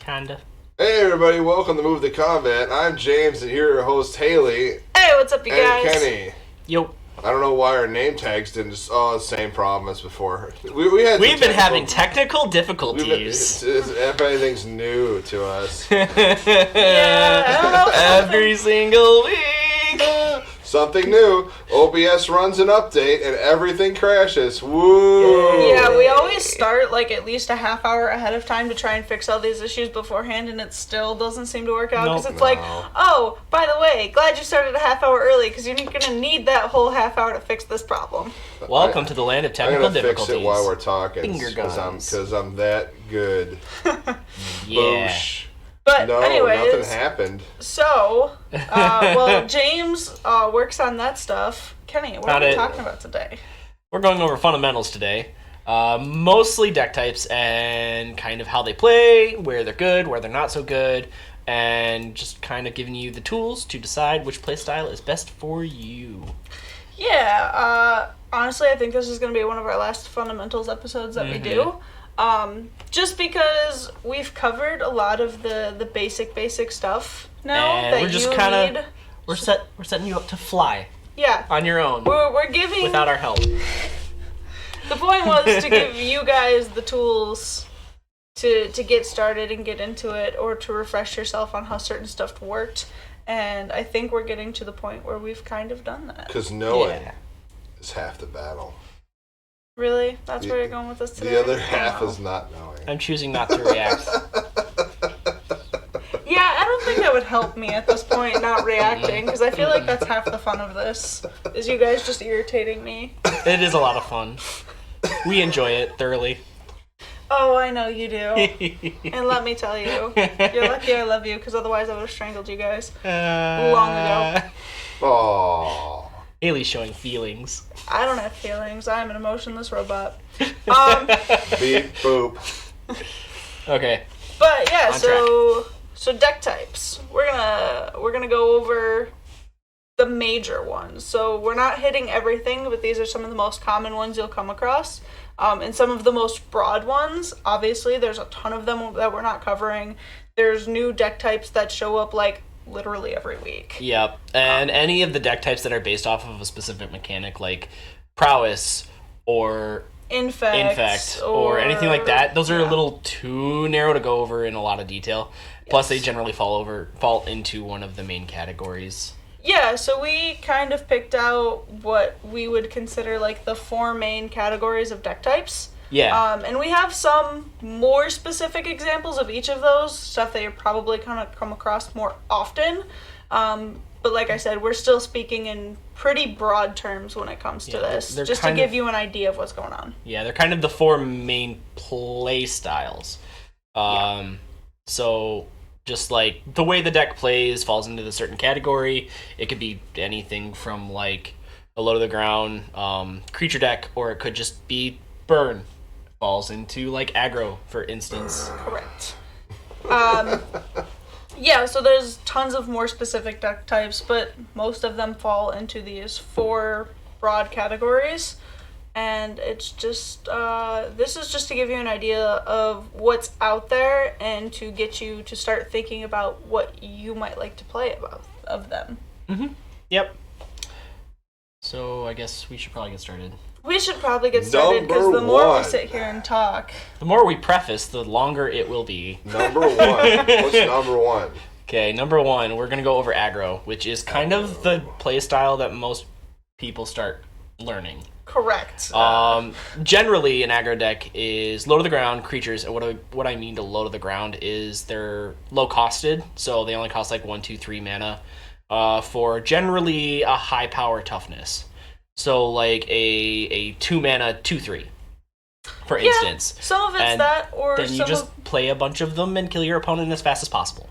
Kinda. Hey everybody, welcome to Move the Combat. I'm James and here your host Haley. Hey, what's up, you guys? And Kenny. Yo. I don't know why our name tags didn't just... Oh, the same problem as before. We've been having technical difficulties. Everything's new to us. Yeah, I don't know. Every single week. Something new. OBS runs an update and everything crashes. Woo! Yeah, we always start like at least a half hour ahead of time to try and fix all these issues beforehand, and it still doesn't seem to work out because it's like, oh, by the way, glad you started a half hour early because you're going to need that whole half hour to fix this problem. Welcome to the land of technical difficulties. I'm going to fix it while we're talking. Finger guns. Because I'm that good. Yeah. Boosh. But no, anyways, nothing happened. So, James works on that stuff. Kenny, what are we talking about today? We're going over fundamentals today. Mostly deck types and kind of how they play, where they're good, where they're not so good, and just kind of giving you the tools to decide which playstyle is best for you. Yeah, honestly, I think this is going to be one of our last fundamentals episodes that we do. Just because we've covered a lot of the basic stuff now and that we're just you need. We're setting you up to fly. Yeah. On your own. We're giving without our help. The point was to give you guys the tools to get started and get into it, or to refresh yourself on how certain stuff worked. And I think we're getting to the point where we've kind of done that. Because knowing is half the battle. Really? That's where you're going with this today? The other half is not knowing. I'm choosing not to react. Yeah, I don't think that would help me at this point, not reacting, because I feel like that's half the fun of this, is you guys just irritating me. It is a lot of fun. We enjoy it thoroughly. Oh, I know you do. And let me tell you, you're lucky I love you, because otherwise I would have strangled you guys long ago. Aww. Haley's showing feelings. I don't have feelings. I'm an emotionless robot. Beep, boop. Okay. But yeah, so deck types. We're gonna go over the major ones. So we're not hitting everything, but these are some of the most common ones you'll come across. And some of the most broad ones. Obviously, there's a ton of them that we're not covering. There's new deck types that show up like literally every week. Yep. And any of the deck types that are based off of a specific mechanic, like prowess or infect or anything like that, those are a little too narrow to go over in a lot of detail. Plus, they generally fall into one of the main categories. Yeah, so we kind of picked out what we would consider like the 4 main categories of deck types. Yeah. And we have some more specific examples of each of those, stuff that you're probably going to come across more often. But like I said, we're still speaking in pretty broad terms when it comes to this, just to give you an idea of what's going on. Yeah, they're kind of the 4 main play styles. So just like the way the deck plays falls into the certain category. It could be anything from like a low to the ground creature deck, or it could just be burn. Falls into like aggro, for instance. Correct. Yeah, so there's tons of more specific deck types, but most of them fall into these 4 broad categories. And it's just, this is just to give you an idea of what's out there and to get you to start thinking about what you might like to play of them. Mm-hmm. Yep. So I guess we should probably get started. We should probably get started, because the more we sit here and talk... The more we preface, the longer it will be. Number 1. What's number 1? Okay, number 1, we're going to go over aggro, which is kind of the play style that most people start learning. Correct. Generally, an aggro deck is low to the ground creatures, and what I mean to low to the ground is they're low costed, so they only cost like 1, 2, 3 mana, for generally a high power toughness. So like a 2 mana 2/3, for instance. Some of it's and that, or then you just play a bunch of them and kill your opponent as fast as possible.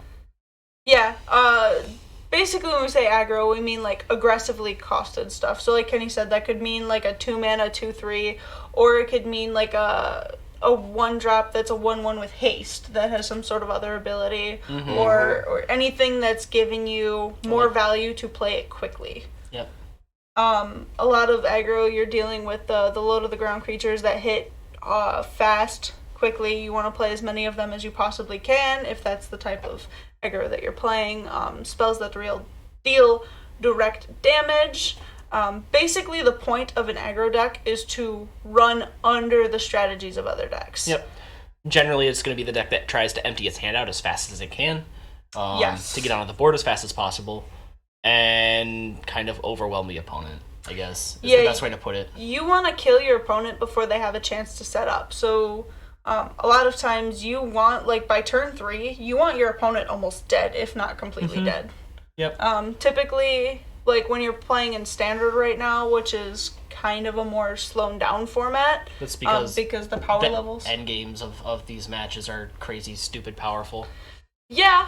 Yeah. Basically, when we say aggro, we mean like aggressively costed stuff. So like Kenny said, that could mean like a 2 mana 2/3, or it could mean like a 1-drop that's a 1/1 with haste that has some sort of other ability, or anything that's giving you more value to play it quickly. Yep. A lot of aggro, you're dealing with the low to the ground creatures that hit fast, quickly. You want to play as many of them as you possibly can if that's the type of aggro that you're playing. Spells that deal direct damage. Basically, the point of an aggro deck is to run under the strategies of other decks. Yep. Generally, it's going to be the deck that tries to empty its hand out as fast as it can. Yes. To get onto the board as fast as possible. And kind of overwhelm the opponent, I guess, is the best way to put it. You want to kill your opponent before they have a chance to set up. So, a lot of times you want, like, by turn 3, you want your opponent almost dead, if not completely dead. Yep. Typically, like, when you're playing in Standard right now, which is kind of a more slowed down format. That's because the power levels. End games of these matches are crazy, stupid, powerful. Yeah,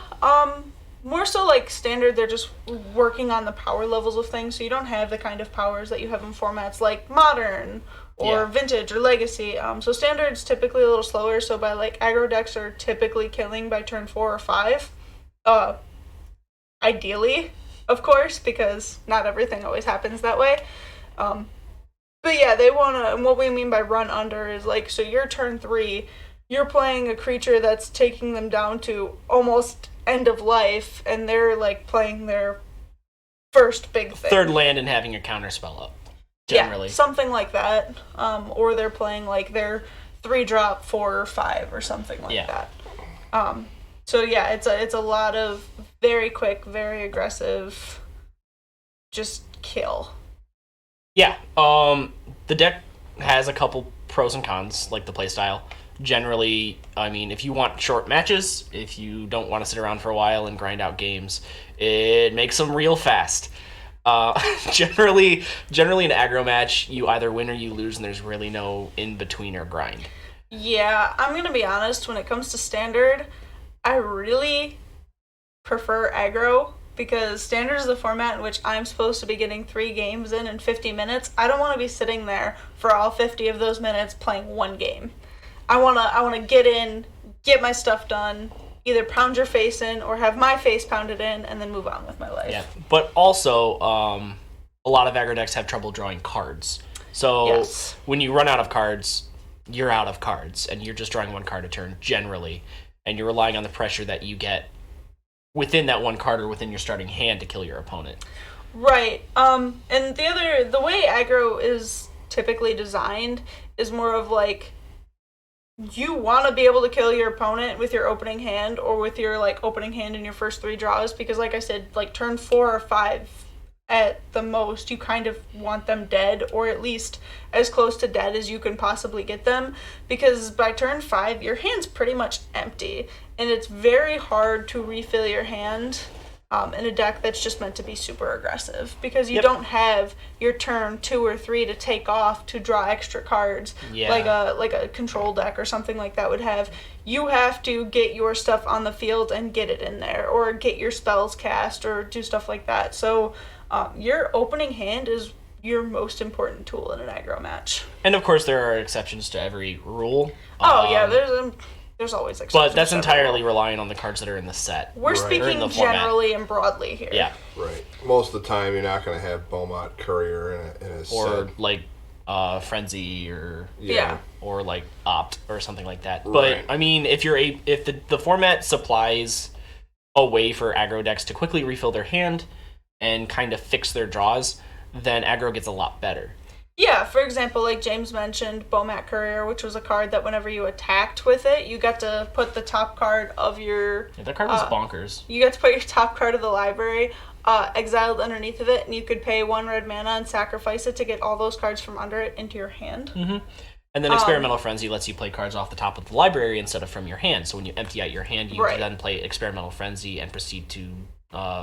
more so like Standard, they're just working on the power levels of things, so you don't have the kind of powers that you have in formats like Modern or Vintage or Legacy. So Standard's typically a little slower, so by like aggro decks are typically killing by turn 4 or 5. Ideally, of course, because not everything always happens that way. But yeah, they want to, and what we mean by run under is like, so your turn 3, you're playing a creature that's taking them down to almost end of life, and they're like playing their first big thing. Third land and having a counter spell up, generally. Yeah, something like that. Or they're playing like their 3-drop 4 or 5 or something like that. So yeah, it's a lot of very quick, very aggressive, just kill. Yeah, the deck has a couple pros and cons, like the playstyle. Generally, I mean, if you want short matches, if you don't want to sit around for a while and grind out games, it makes them real fast. Generally an aggro match, you either win or you lose, and there's really no in-between or grind. Yeah, I'm going to be honest, when it comes to Standard, I really prefer aggro, because Standard is the format in which I'm supposed to be getting 3 games in 50 minutes. I don't want to be sitting there for all 50 of those minutes playing one game. I wanna get in, get my stuff done, either pound your face in or have my face pounded in, and then move on with my life. Yeah, but also, a lot of aggro decks have trouble drawing cards. So when you run out of cards, you're out of cards, and you're just drawing one card a turn, generally, and you're relying on the pressure that you get within that one card or within your starting hand to kill your opponent. Right. And the way aggro is typically designed is more of like, you want to be able to kill your opponent with your opening hand or with your like opening hand in your first 3 draws, because like I said, like turn 4 or 5 at the most, you kind of want them dead, or at least as close to dead as you can possibly get them, because by turn 5 your hand's pretty much empty, and it's very hard to refill your hand in a deck that's just meant to be super aggressive, because you don't have your turn 2 or 3 to take off to draw extra cards, like a control deck or something like that would have. You have to get your stuff on the field and get it in there, or get your spells cast, or do stuff like that. So your opening hand is your most important tool in an aggro match. And of course there are exceptions to every rule. There's always exceptions. But that's entirely relying on the cards that are in the set. We're speaking generally and broadly here. Yeah. Right. Most of the time, you're not going to have Beaumont Courier in a or set. like Frenzy or or like Opt or something like that. Right. But I mean, if the format supplies a way for aggro decks to quickly refill their hand and kind of fix their draws, then aggro gets a lot better. Yeah, for example, like James mentioned, Beaumont Courier, which was a card that whenever you attacked with it, you got to put the top card of your... Yeah, that card was bonkers. You got to put your top card of the library exiled underneath of it, and you could pay 1 red mana and sacrifice it to get all those cards from under it into your hand. Mm-hmm. And then Experimental Frenzy lets you play cards off the top of the library instead of from your hand. So when you empty out your hand, you then play Experimental Frenzy and proceed to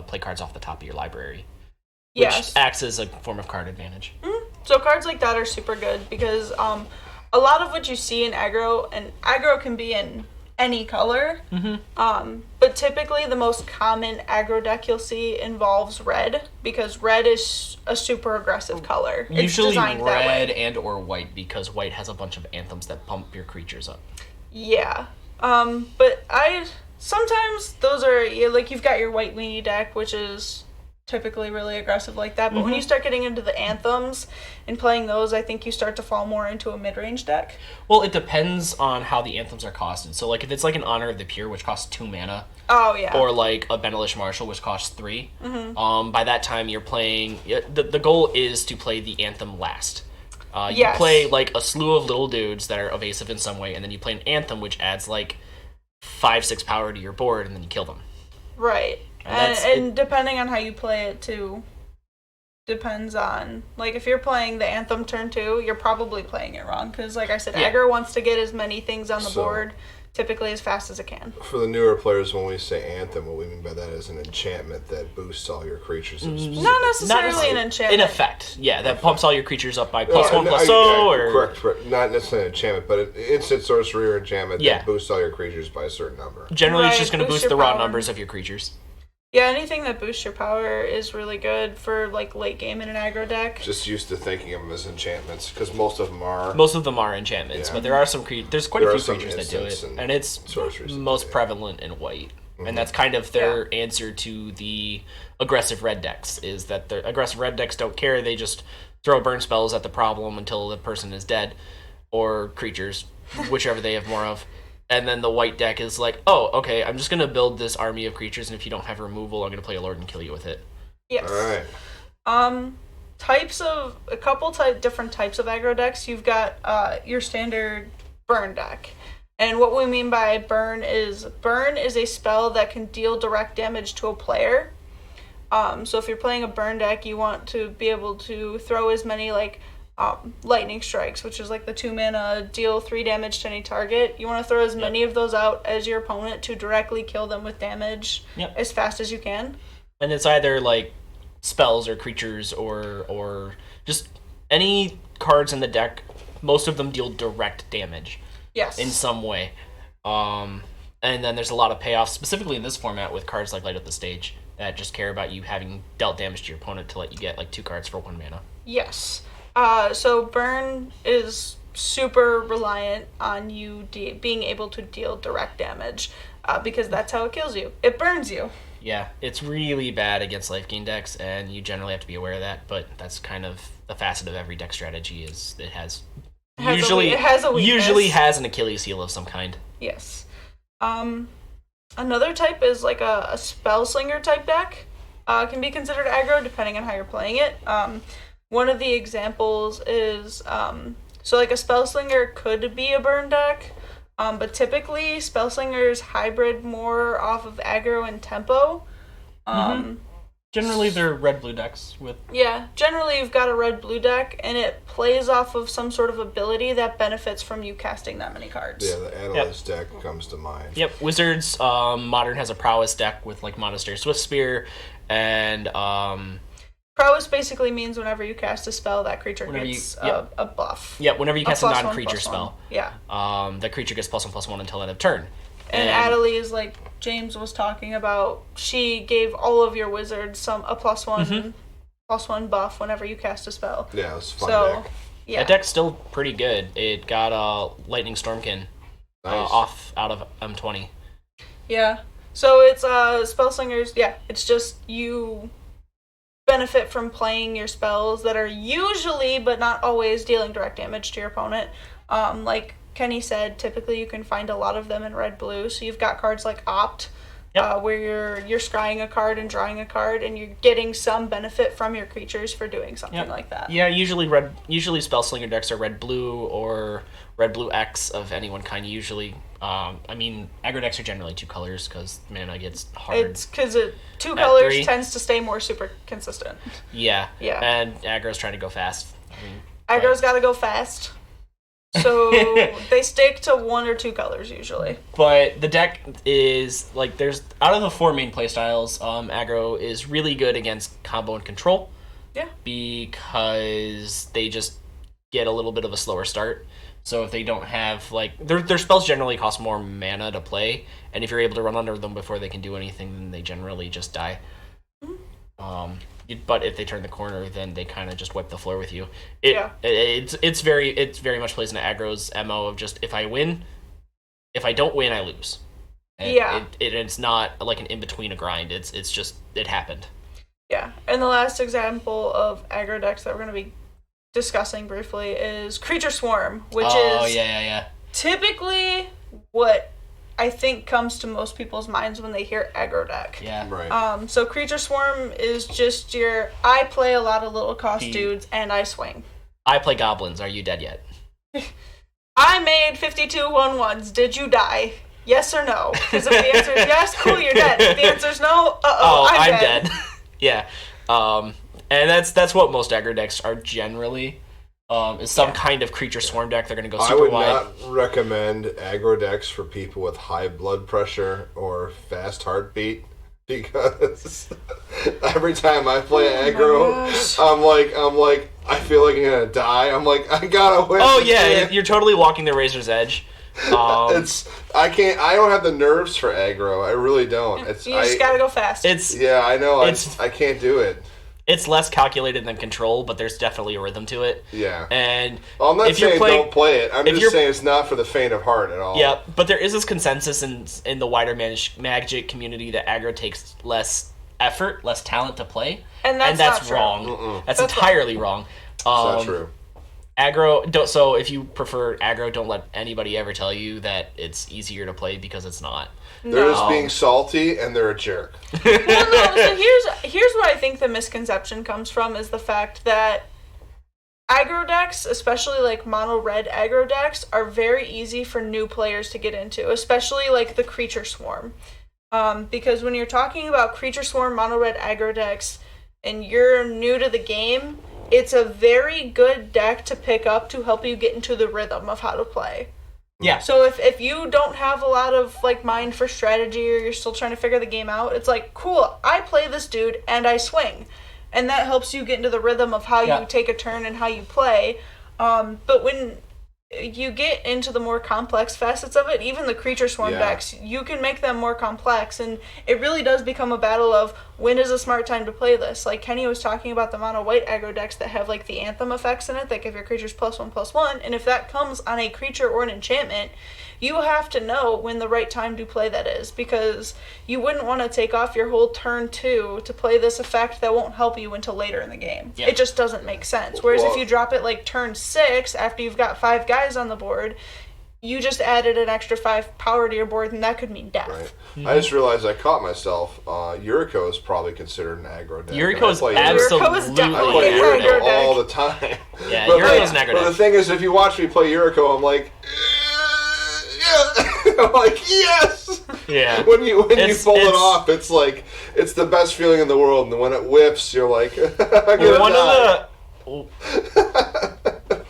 play cards off the top of your library. Which acts as a form of card advantage. Mm-hmm. So cards like that are super good, because a lot of what you see in aggro, and aggro can be in any color, but typically the most common aggro deck you'll see involves red, because red is a super aggressive color. Usually it's designed red and or white, because white has a bunch of anthems that pump your creatures up. Yeah. But sometimes those are, like, you've got your white weenie deck, which is typically really aggressive like that. But when you start getting into the anthems and playing those, I think you start to fall more into a mid-range deck. Well, it depends on how the anthems are costed. So, like, if it's like an Honor of the Pure, which costs 2 mana, Oh, yeah. or like a Benelish Marshal, which costs 3, by that time you're playing. The goal is to play the anthem last. You play like a slew of little dudes that are evasive in some way, and then you play an anthem which adds like 5-6 power to your board, and then you kill them. Right. And depending on how you play it, too, depends on, like, if you're playing the Anthem turn 2, you're probably playing it wrong, because, like I said, aggro wants to get as many things on the board, typically as fast as it can. For the newer players, when we say Anthem, what we mean by that is an enchantment that boosts all your creatures. Not necessarily an enchantment. In effect, yeah, that pumps all your creatures up by +1/+0, or... Correct, not necessarily an enchantment, but an instant sorcery or enchantment that boosts all your creatures by a certain number. Generally, it's just going to boost the raw numbers of your creatures. Yeah, anything that boosts your power is really good for, like, late game in an aggro deck. Just used to thinking of them as enchantments, because most of them are. Most of them are enchantments, but there are some there's quite a few creatures that do it, and it's most prevalent in white. And that's kind of their answer to the aggressive red decks, is that the aggressive red decks don't care, they just throw burn spells at the problem until the person is dead, or creatures, whichever they have more of. And then the white deck is like, oh, okay, I'm just going to build this army of creatures, and if you don't have removal, I'm going to play a Lord and kill you with it. Yes. All right. Different types of aggro decks. You've got your standard burn deck. And what we mean by burn is a spell that can deal direct damage to a player. So if you're playing a burn deck, you want to be able to throw as many, like, lightning strikes, which is like the 2 mana, deal 3 damage to any target. You want to throw as many of those out as your opponent to directly kill them with damage as fast as you can. And it's either like spells or creatures or just any cards in the deck. Most of them deal direct damage. Yes. In some way. And then there's a lot of payoffs, specifically in this format with cards like Light Up the Stage, that just care about you having dealt damage to your opponent to let you get like 2 cards for 1 mana. Yes. So burn is super reliant on you being able to deal direct damage, because that's how it kills you. It burns you. Yeah, it's really bad against life gain decks, and you generally have to be aware of that, but that's kind of the facet of every deck strategy, is it usually has an Achilles heel of some kind. Yes. Another type is like a spellslinger type deck. Can be considered aggro depending on how you're playing it. One of the examples is, so like a Spellslinger could be a burn deck, but typically Spellslingers hybrid more off of aggro and tempo. Generally, they're red-blue decks with... Yeah, generally you've got a red-blue deck, and it plays off of some sort of ability that benefits from you casting that many cards. Yeah, the Analyst deck comes to mind. Yep, Wizards, Modern has a Prowess deck with like Monastery Swiftspear, and... Prowess basically means whenever you cast a spell, that creature gets a buff. Yeah, whenever you cast a non-creature spell. Yeah. That creature gets +1/+1 until end of turn. And Adelie is like James was talking about. She gave all of your wizards a +1 buff whenever you cast a spell. Yeah, it was a fun deck. Yeah. That deck's still pretty good. It got Lightning Stormkin out of M20. Yeah. So it's Spellslingers. Yeah, it's just you benefit from playing your spells that are usually, but not always, dealing direct damage to your opponent. Like Kenny said, typically you can find a lot of them in red-blue. So you've got cards like Opt, where you're scrying a card and drawing a card, and you're getting some benefit from your creatures for doing something like that. Yeah, usually Spellslinger decks are red-blue or red-blue X of any one kind. Usually, aggro decks are generally 2 colors because mana gets hard. It's because 2 colors tends to stay more super consistent. Yeah. And aggro's trying to go fast. Aggro's got to go fast. So they stick to 1 or 2 colors usually. But the deck is like, there's out of the 4 main playstyles, aggro is really good against combo and control. Yeah. Because they just get a little bit of a slower start. So if they don't have, like, their spells generally cost more mana to play, and if you're able to run under them before they can do anything, then they generally just die. But if they turn the corner, then they kind of just wipe the floor with you. It's very much plays into aggro's MO of just, if I don't win, I lose. And it's not like an in between a grind. It's just, it happened. Yeah, and the last example of aggro decks that we're going to be discussing briefly is Creature Swarm, which is typically what I think comes to most people's minds when they hear aggro deck. Yeah. Right. So Creature Swarm is just your, I play a lot of little cost dudes and I swing. I play goblins. Are you dead yet? I made 52 1/1s. Did you die? Yes or no? Because if the answer is yes, cool, you're dead. If the answer is no, I'm dead. Yeah. And that's what most aggro decks are generally. Is some kind of Creature Swarm deck. They're going to go super wide. I would not recommend aggro decks for people with high blood pressure or fast heartbeat, because every time I play aggro, I'm like, I feel like I'm gonna die. I'm like, I gotta win. Oh yeah, you're totally walking the razor's edge. I don't have the nerves for aggro. I really don't. You just gotta go fast. I know. I can't do it. It's less calculated than Control, but there's definitely a rhythm to it. Yeah. And I'm not saying don't play it. I'm just saying it's not for the faint of heart at all. Yeah, but there is this consensus in the wider Magic community that aggro takes less effort, less talent to play. And that's wrong. Mm-mm. That's entirely wrong. It's not true. Aggro, so if you prefer aggro, don't let anybody ever tell you that it's easier to play, because it's not. They're just being salty and they're a jerk. Well, no, so here's where I think the misconception comes from, is the fact that aggro decks, especially like mono red aggro decks, are very easy for new players to get into, especially like the Creature Swarm. Because when you're talking about Creature Swarm mono red aggro decks and you're new to the game, it's a very good deck to pick up to help you get into the rhythm of how to play. Yeah. So if you don't have a lot of like mind for strategy, or you're still trying to figure the game out, it's like, cool, I play this dude and I swing. And that helps you get into the rhythm of how you take a turn and how you play. But when you get into the more complex facets of it, even the Creature Swarm decks, you can make them more complex, and it really does become a battle of when is a smart time to play this. Like Kenny was talking about the mono white aggro decks that have like the Anthem effects in it that give your creatures +1/+1, and if that comes on a creature or an enchantment, you have to know when the right time to play that is, because you wouldn't want to take off your whole turn 2 to play this effect that won't help you until later in the game. Yeah. It just doesn't make sense. Whereas if you drop it like turn 6 after you've got 5 guys on the board, you just added an extra 5 power to your board, and that could mean death. Right. Mm-hmm. I just realized I caught myself. Yuriko is probably considered an aggro deck. Yuriko is absolutely I play Yuriko all the time. Yeah, Yuriko is an aggro deck. But the thing is, if you watch me play Yuriko, I'm like, I'm like, yes! Yeah. When you pull it off, it's like, it's the best feeling in the world, and when it whiffs, you're like, I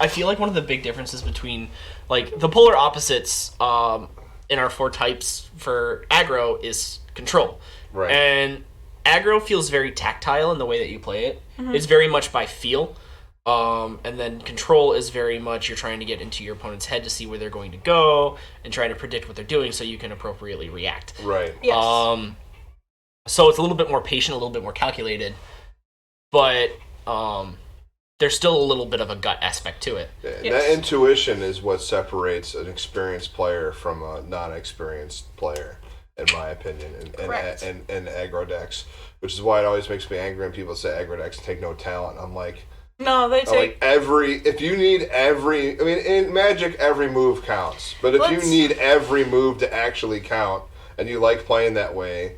feel like one of the big differences between, like, the polar opposites in our 4 types for aggro is Control. Right. And aggro feels very tactile in the way that you play it. Mm-hmm. It's very much by feel. And then Control is very much you're trying to get into your opponent's head to see where they're going to go and try to predict what they're doing so you can appropriately react. Right. Yes. So it's a little bit more patient, a little bit more calculated, but there's still a little bit of a gut aspect to it. Yeah, that intuition is what separates an experienced player from a non-experienced player, in my opinion, in aggro decks, which is why it always makes me angry when people say aggro decks take no talent. I'm like, no, they take if you need every. I mean, in Magic, every move counts. But if you need every move to actually count, and you like playing that way,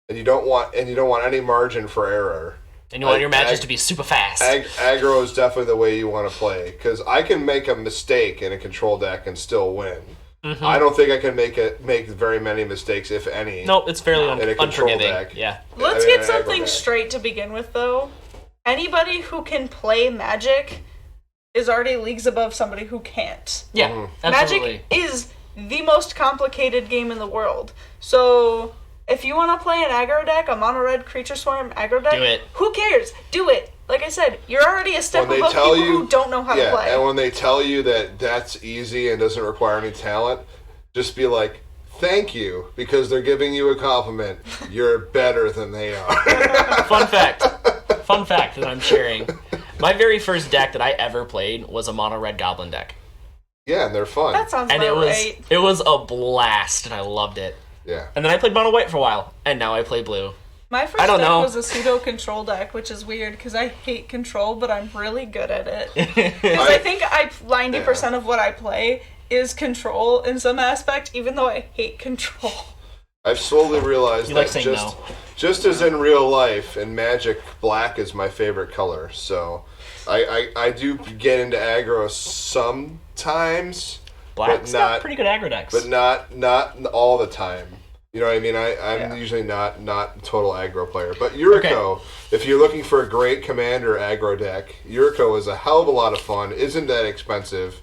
and you don't want any margin for error, and you want your matches to be super fast, aggro is definitely the way you want to play. Because I can make a mistake in a Control deck and still win. Mm-hmm. I don't think I can make very many mistakes, if any. No, it's fairly in a Control unforgiving. Deck. Yeah. Let's get something straight to begin with, though. Anybody who can play Magic is already leagues above somebody who can't. Yeah, absolutely. Magic is the most complicated game in the world. So if you want to play an aggro deck, a mono red Creature Swarm aggro deck, do it. Who cares? Do it. Like I said, you're already a step above people who don't know how to play. And when they tell you that that's easy and doesn't require any talent, just be like, thank you, because they're giving you a compliment. You're better than they are. Fun fact that I'm sharing. My very first deck that I ever played was a mono red Goblin deck. Yeah, and they're fun. That sounds right. It was a blast, and I loved it. Yeah. And then I played mono white for a while, and now I play blue. My first I don't deck know. was a pseudo control deck, which is weird because I hate control, but I'm really good at it. Because I think 90% of what I play is control in some aspect, even though I hate control. I've slowly realized You that like saying no. just as in real life, in Magic, black is my favorite color. So I do get into aggro sometimes, Black's but got not pretty good aggro decks. but not all the time. You know what I mean? I'm usually not total aggro player. But Yuriko, if you're looking for a great commander aggro deck, Yuriko is a hell of a lot of fun. Isn't that expensive?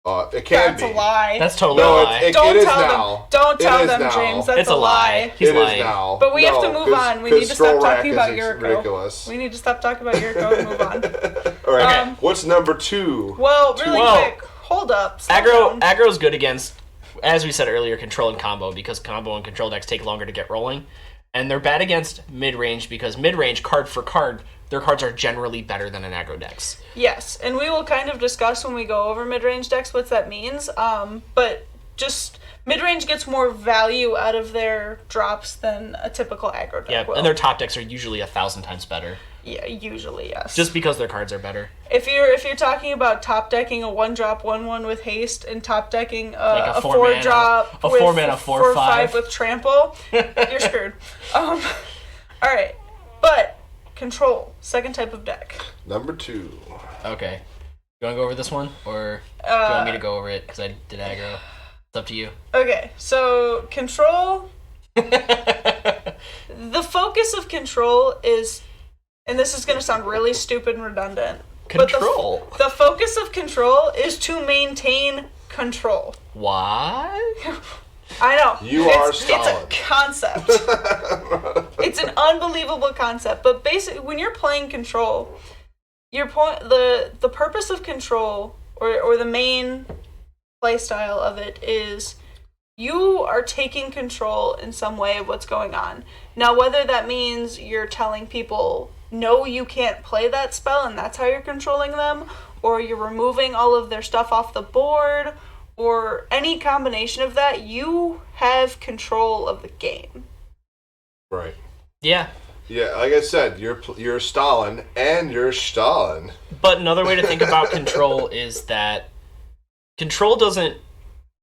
It can That's be. a lie. That's totally a No, lie. it Don't is tell now. them. Don't It tell is them, now. James. That's It's a lie. He's It is lying. now. But we have to No, move on. We need to stop talking about Yuriko. Ridiculous. We need to stop talking about Yuriko and move on. All right. Um, What's number 2? Well, really Well, quick. Hold up. Slow Aggro down. aggro's good against, as we said earlier, control and combo, because combo and control decks take longer to get rolling. And they're bad against mid-range because mid-range, card for card, their cards are generally better than an aggro decks. Yes, and we will kind of discuss when we go over mid-range decks what that means. But just mid-range gets more value out of their drops than a typical aggro deck Yeah, will. and their top decks are usually 1,000 times better, Yeah, usually yes. just because their cards are better. if you're talking about top decking a 1-drop 1/1 with haste and top decking Like a a 4-mana 4-drop a with 4-mana 4/5 with trample, you're screwed. All right, but control, second type of deck. Number 2. Okay. You want to go over this one, or do you want me to go over it, because I did aggro? It's up to you. Okay, so control. The focus of control is, and this is going to sound really stupid and redundant. Control? But the focus of control is to maintain control. Why? I know. Are It's Stalin. a concept. It's an unbelievable concept. But basically, when you're playing control, the purpose of control, or the main play style of it, is you are taking control in some way of what's going on. Now, whether that means you're telling people, no, you can't play that spell, and that's how you're controlling them, or you're removing all of their stuff off the board, or any combination of that, you have control of the game. Right. Yeah. Yeah, like I said, you're Stalin and you're Stalin. But another way to think about control is that control doesn't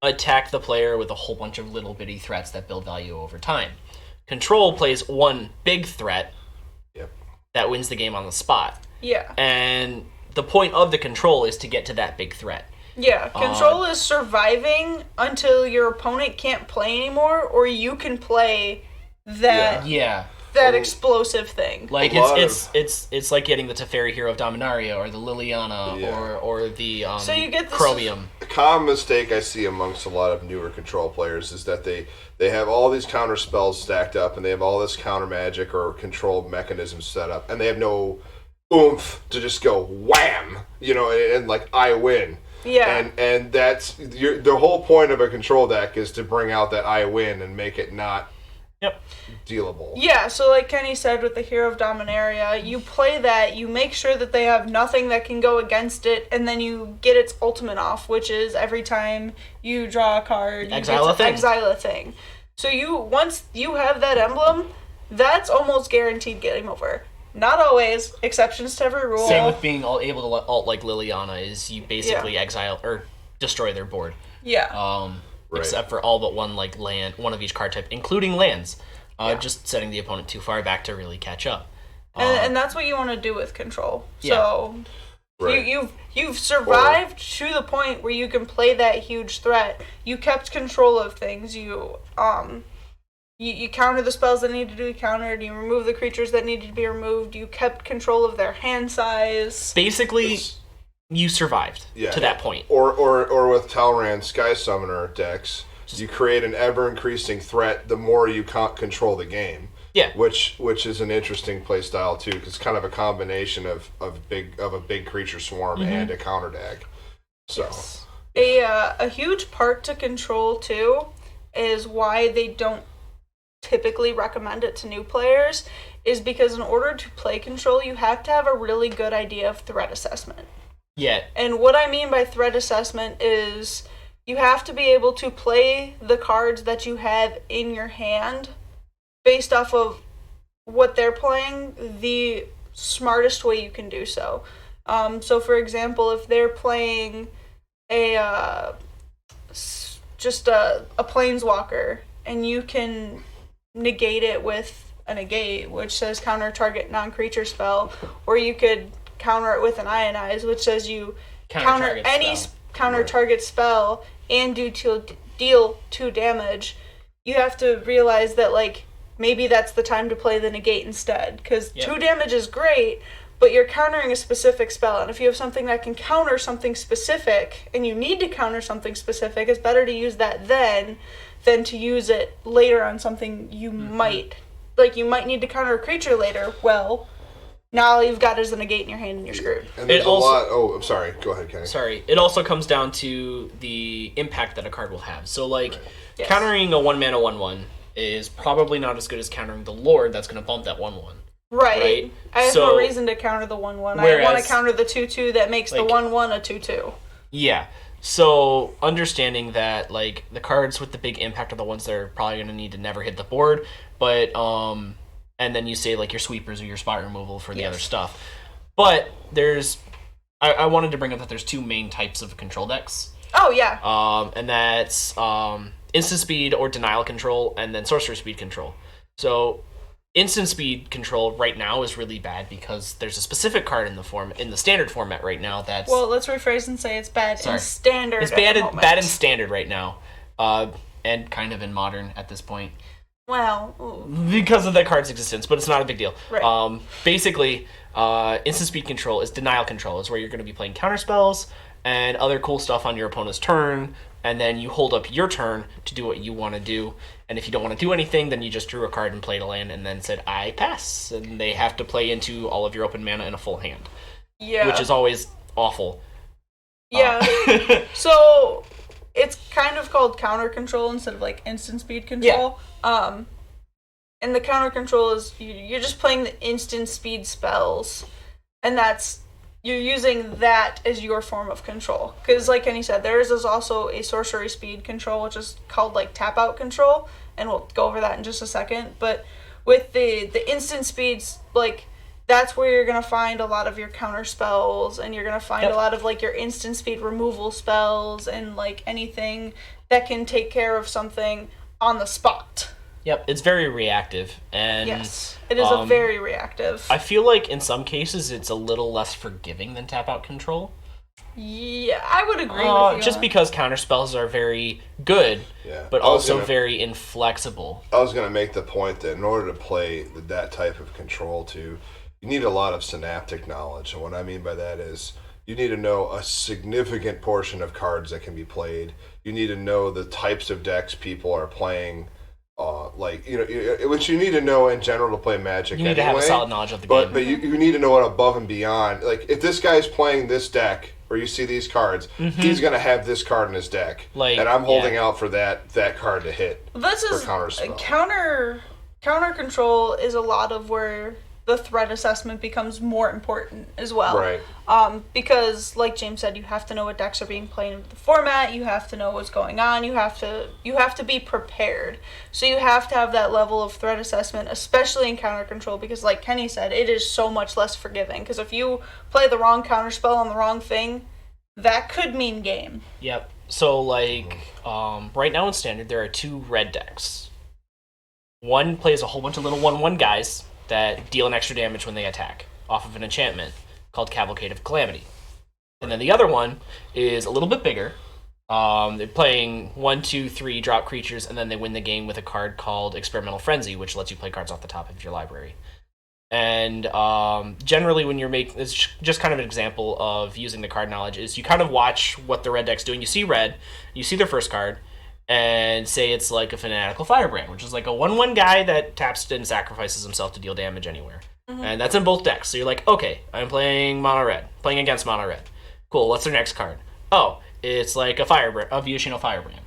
attack the player with a whole bunch of little bitty threats that build value over time. Control plays one big threat that wins the game on the spot. Yeah. And the point of the control is to get to that big threat. Yeah, control is surviving until your opponent can't play anymore, or you can play that Yeah. that explosive thing. Like it's like getting the Teferi Hero of Dominaria or the Liliana or the So you get this- Chromium. A common mistake I see amongst a lot of newer control players is that they have all these counter spells stacked up and they have all this counter magic or control mechanisms set up, and they have no oomph to just go wham, and like I win. Yeah. And that's the whole point of a control deck is to bring out that I win and make it not dealable. Yeah, so like Kenny said with the Hero of Dominaria, you play that, you make sure that they have nothing that can go against it, and then you get its ultimate off, which is every time you draw a card, you Exile get a to thing. exile a thing. So once you have that emblem, that's almost guaranteed game over. Not always, exceptions to every rule. Same with being able to alt like Liliana is you basically exile or destroy their board. Yeah. Except for all but one like land, one of each card type, including lands. Just setting the opponent too far back to really catch up. And that's what you want to do with control. Yeah. So you've survived to the point where you can play that huge threat. You kept control of things. You counter the spells that needed to be countered. You remove the creatures that needed to be removed. You kept control of their hand size. Basically, you survived to that point. Or with Talrand Sky Summoner decks, you create an ever-increasing threat the more you control the game. Yeah. Which is an interesting play style too, because it's kind of a combination of a big creature swarm and a counter deck. So A huge part to control too is why they don't typically recommend it to new players is because in order to play control, you have to have a really good idea of threat assessment. Yeah. And what I mean by threat assessment is you have to be able to play the cards that you have in your hand based off of what they're playing the smartest way you can do so. So for example, if they're playing just a planeswalker, and you can negate it with a negate, which says counter target non-creature spell, or you could counter it with an ionize, which says you counter any counter target spell and deal 2 damage. You have to realize that, like, maybe that's the time to play the negate instead, because 2 damage is great, but you're countering a specific spell, and if you have something that can counter something specific, and you need to counter something specific, it's better to use that then than to use it later on something you might. Like, you might need to counter a creature later. Well, now all you've got is a negate in your hand and you're screwed. And there's a lot... Oh, I'm sorry. Go ahead, Kenny. Sorry. It also comes down to the impact that a card will have. So, like, countering a 1-mana 1/1 is probably not as good as countering the Lord that's going to bump that 1/1. Right. I have no reason to counter the 1/1. I want to counter the 2/2 that makes the 1/1 a 2/2. Yeah. So, understanding that, like, the cards with the big impact are the ones that are probably going to need to never hit the board, but, and then you say, like, your sweepers or your spot removal for the other stuff. But there's, I wanted to bring up that there's 2 main types of control decks. Oh, yeah. And that's, instant speed or denial control, and then sorcerer speed control. So, instant speed control right now is really bad because there's a specific card in the standard format right now that's... Well, let's rephrase and say it's bad in standard. It's bad in standard right now, and kind of in modern at this point. Well, because of that card's existence, but it's not a big deal. Right. Basically, instant speed control is denial control. Is where you're going to be playing counter spells and other cool stuff on your opponent's turn, and then you hold up your turn to do what you want to do. And if you don't want to do anything, then you just drew a card and played a land and then said, I pass. And they have to play into all of your open mana in a full hand. Yeah. Which is always awful. Yeah. So, it's kind of called counter control instead of, like, instant speed control. Yeah. And the counter control is, you're just playing the instant speed spells. And you're using that as your form of control. Because, like Kenny said, there is also a sorcery speed control, which is called, like, tap out control. And we'll go over that in just a second. But with the instant speeds, like, that's where you're going to find a lot of your counter spells. And you're going to find a lot of, like, your instant speed removal spells. And, like, anything that can take care of something on the spot. Yep, it's very reactive, and yes, it is a very reactive. I feel like in some cases it's a little less forgiving than tap-out control. Yeah, I would agree with you. Just because counterspells are very good, but also very inflexible. I was going to make the point that in order to play that type of control too, you need a lot of synaptic knowledge, and what I mean by that is you need to know a significant portion of cards that can be played. You need to know the types of decks people are playing. Which you need to know in general to play Magic. You need to have a solid knowledge of the game. But you need to know what above and beyond. Like, if this guy's playing this deck, or you see these cards, he's going to have this card in his deck. And I'm holding out for that card to hit. This is counter control is a lot of where the threat assessment becomes more important as well. Right. Because, like James said, you have to know what decks are being played in the format. You have to know what's going on. You have to be prepared. So you have to have that level of threat assessment, especially in counter control, because, like Kenny said, it is so much less forgiving. Because if you play the wrong counter spell on the wrong thing, that could mean game. Yep. So, like, right now in Standard, there are 2 red decks. One plays a whole bunch of little 1/1 guys that deal an extra damage when they attack off of an enchantment called Cavalcade of Calamity. And then the other one is a little bit bigger. They're playing 1, 2, 3 drop creatures, and then they win the game with a card called Experimental Frenzy, which lets you play cards off the top of your library. And generally when you're it's just kind of an example of using the card knowledge, is you kind of watch what the red deck's doing. You see red, you see their first card, and say it's like a Fanatical Firebrand, which is like a 1/1 guy that taps and sacrifices himself to deal damage anywhere. And that's in both decks. So you're like, okay, I'm playing mono red, playing against mono red. Cool, what's their next card? Oh, it's like a Viashino Firebrand,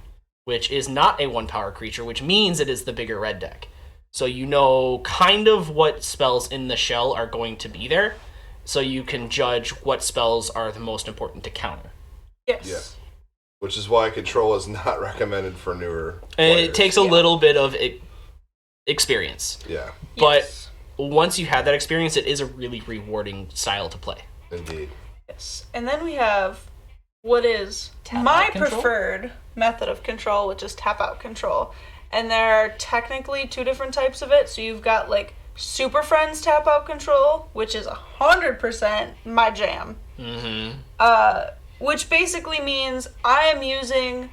which is not a 1-power creature, which means it is the bigger red deck. So you know kind of what spells in the shell are going to be there, so you can judge what spells are the most important to counter. Yes. Yeah. Which is why control is not recommended for newer players. And it takes a little bit of experience. Yeah. But once you have that experience, it is a really rewarding style to play. Indeed. Yes. And then we have what is my preferred method of control, which is tap out control. And there are technically 2 different types of it. So you've got like Super Friends tap out control, which is 100% my jam. Which basically means I am using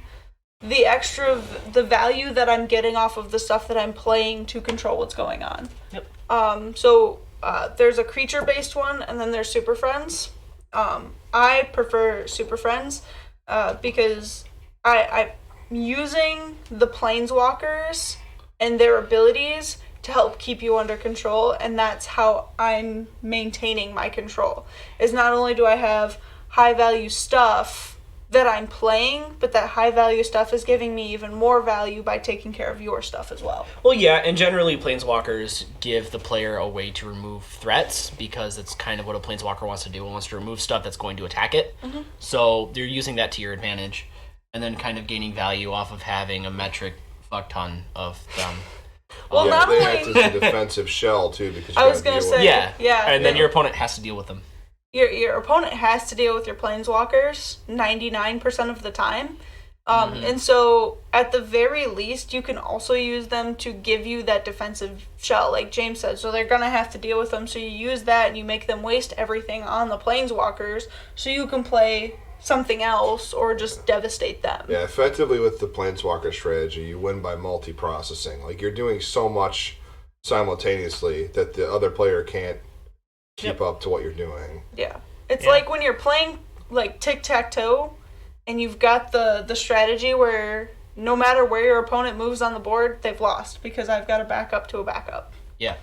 the value that I'm getting off of the stuff that I'm playing to control what's going on. Yep. So there's a creature-based one, and then there's Super Friends. I prefer Super Friends because I'm using the Planeswalkers and their abilities to help keep you under control, and that's how I'm maintaining my control. Is not only do I have high-value stuff that I'm playing, but that high-value stuff is giving me even more value by taking care of your stuff as well. Well, yeah, and generally Planeswalkers give the player a way to remove threats, because it's kind of what a Planeswalker wants to do. It wants to remove stuff that's going to attack it. So they're using that to your advantage, and then kind of gaining value off of having a metric fuck ton of them. Well, yeah, not they only... act as a defensive shell, too, because I was going to say... Yeah, and then your opponent has to deal with them. Your opponent has to deal with your Planeswalkers 99% of the time. And so, at the very least, you can also use them to give you that defensive shell, like James said. So they're going to have to deal with them. So you use that and you make them waste everything on the Planeswalkers so you can play something else or just devastate them. Yeah, effectively with the Planeswalker strategy, you win by multi-processing. Like, you're doing so much simultaneously that the other player can't keep up to what you're doing. Yeah. It's like when you're playing, like, tic-tac-toe, and you've got the strategy where no matter where your opponent moves on the board, they've lost because I've got a backup to a backup. Yeah.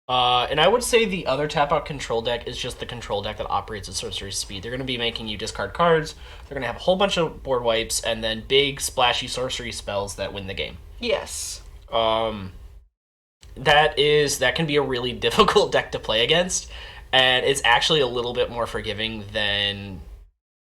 And I would say the other tap-out control deck is just the control deck that operates at sorcery speed. They're going to be making you discard cards, they're going to have a whole bunch of board wipes, and then big, splashy sorcery spells that win the game. Yes. That can be a really difficult deck to play against, and it's actually a little bit more forgiving than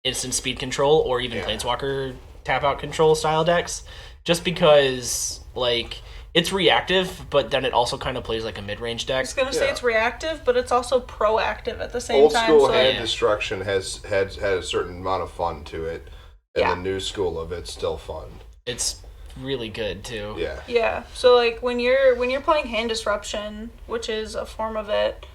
instant speed control or even Planeswalker tap-out control style decks, just because, like... It's reactive, but then it also kind of plays like a mid-range deck. I was going to say it's reactive, but it's also proactive at the same Old time. Old school hand destruction has had a certain amount of fun to it, and the new school of it's still fun. It's really good, too. Yeah. Yeah, so like when you're playing hand disruption, which is a form of it,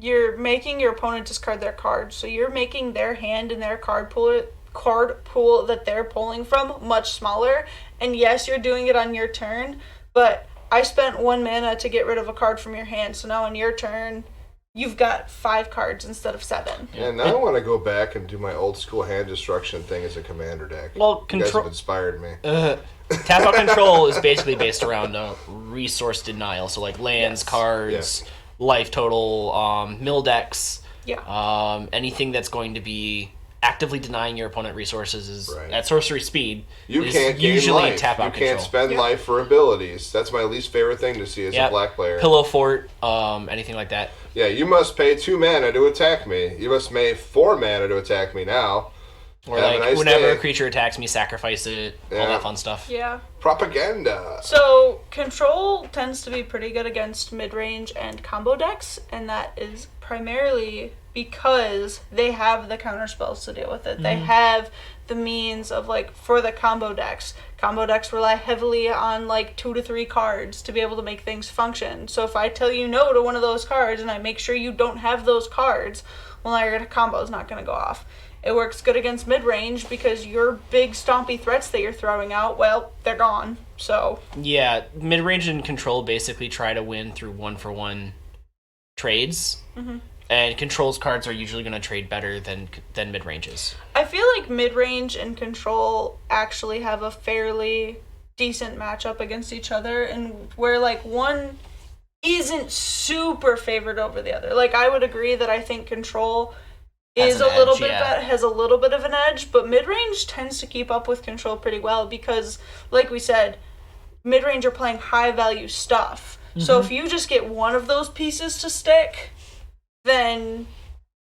you're making your opponent discard their cards. So you're making their hand and their card pool that they're pulling from much smaller. And yes, you're doing it on your turn, but I spent 1 mana to get rid of a card from your hand, so now on your turn, you've got 5 cards instead of 7. Yeah, now I want to go back and do my old school hand destruction thing as a commander deck. Well, you guys have inspired me. Tap-out control is basically based around resource denial, so like lands, cards, life total, mill decks, anything that's going to be actively denying your opponent resources is at sorcery speed. You can't gain usually life. tap-out You can't control. spend life for abilities. That's my least favorite thing to see as a black player. Pillow fort, anything like that. Yeah, you must pay 2 mana to attack me. You must pay 4 mana to attack me now. Or like whenever a creature attacks me, sacrifice it, all that fun stuff. Yeah. Propaganda. So control tends to be pretty good against mid-range and combo decks, and that is primarily because they have the counter spells to deal with it. They have the means of, like, for the combo decks. Combo decks rely heavily on, like, 2 to 3 cards to be able to make things function. So if I tell you no to one of those cards and I make sure you don't have those cards, well, now your combo is not going to go off. It works good against mid-range because your big stompy threats that you're throwing out, well, they're gone. So yeah, mid-range and control basically try to win through 1-for-1 trades. And controls cards are usually going to trade better than mid-ranges. I feel like mid-range and control actually have a fairly decent matchup against each other, and where, like, one isn't super favored over the other. Like, I would agree that I think control has a little bit of an edge, but mid-range tends to keep up with control pretty well because, like we said, mid-range are playing high-value stuff. So if you just get one of those pieces to stick, then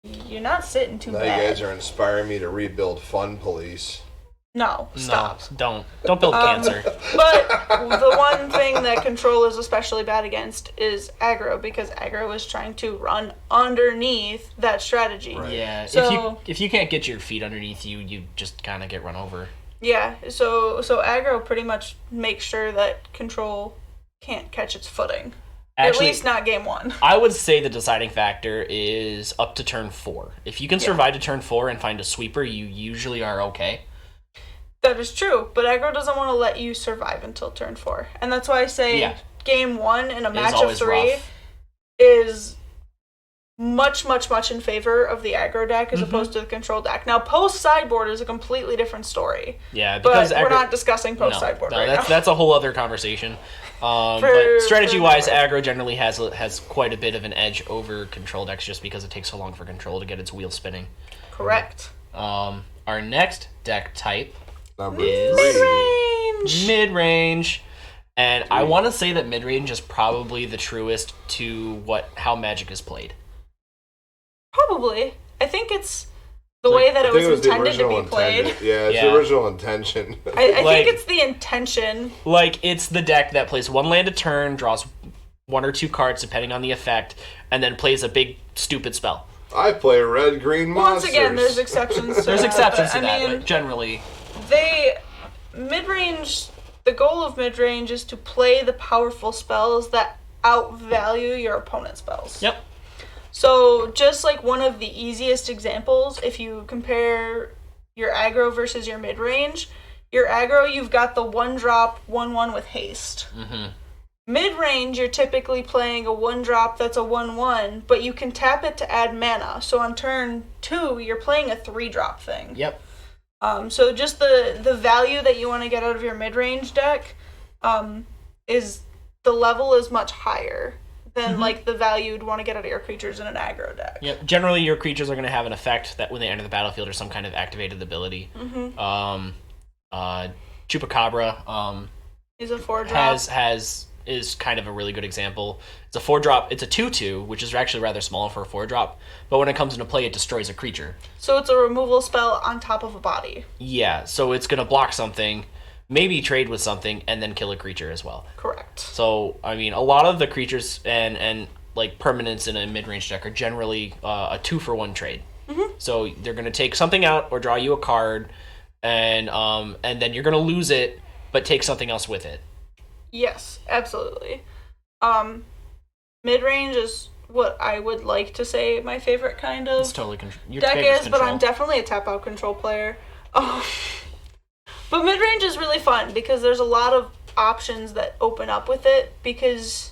you're not sitting too bad. Now you guys are inspiring me to rebuild Fun Police. No, stop. No, don't build cancer. But the one thing that control is especially bad against is aggro, because aggro is trying to run underneath that strategy. Right. Yeah, So, if you can't get your feet underneath you, you just kind of get run over. yeah, so aggro pretty much makes sure that control can't catch its footing. Actually, At least not game 1. I would say the deciding factor is up to turn 4. If you can survive to turn 4 and find a sweeper, you usually are okay. That is true, but aggro doesn't want to let you survive until turn 4. And that's why I say game 1 in a match of 3 rough. is much, much, much in favor of the aggro deck as opposed to the control deck. Now, post-sideboard is a completely different story. Yeah, because but we're not discussing post-sideboard right now. That's a whole other conversation. But strategy-wise, aggro generally has quite a bit of an edge over control decks just because it takes so long for control to get its wheel spinning. Correct. Our next deck type Number is 3. mid-range. And I want to say that mid-range is probably the truest to how Magic is played. Probably. I think it's the way that it was intended to be played. Yeah, it's the original intention. I think it's the intention. Like, it's the deck that plays 1 land a turn, draws 1 or 2 cards depending on the effect, and then plays a big, stupid spell. I play red-green monsters. Once again, there's exceptions to There's that. exceptions to that, mean, but generally... Mid-range, the goal of mid-range is to play the powerful spells that outvalue your opponent's spells. Yep. So, just like one of the easiest examples, if you compare your aggro versus your mid-range, your aggro, you've got the 1-drop, 1/1 with haste. Mm-hmm. Mid-range, you're typically playing a 1-drop that's a 1/1, but you can tap it to add mana. So on turn 2, you're playing a 3-drop thing. Yep. So just the value that you want to get out of your mid-range deck is the level is much higher than like the value you'd want to get out of your creatures in an aggro deck. Yep. Generally, your creatures are going to have an effect that when they enter the battlefield or some kind of activated ability. Mm-hmm. Chupacabra Is a 4-drop. is kind of a really good example. It's a 4-drop. It's a 2/2, which is actually rather small for a 4-drop. But when it comes into play, it destroys a creature. So it's a removal spell on top of a body. Yeah, so it's going to block something, maybe trade with something, and then kill a creature as well. Correct. So, I mean, a lot of the creatures and like permanents in a mid-range deck are generally a 2-for-1 trade. Mm-hmm. So they're going to take something out or draw you a card, and then you're going to lose it, but take something else with it. Yes, absolutely. Mid-range is what I would like to say my favorite kind of It's totally your deck favorite's is, but control. I'm definitely a tap-out control player. But mid-range is really fun because there's a lot of options that open up with it because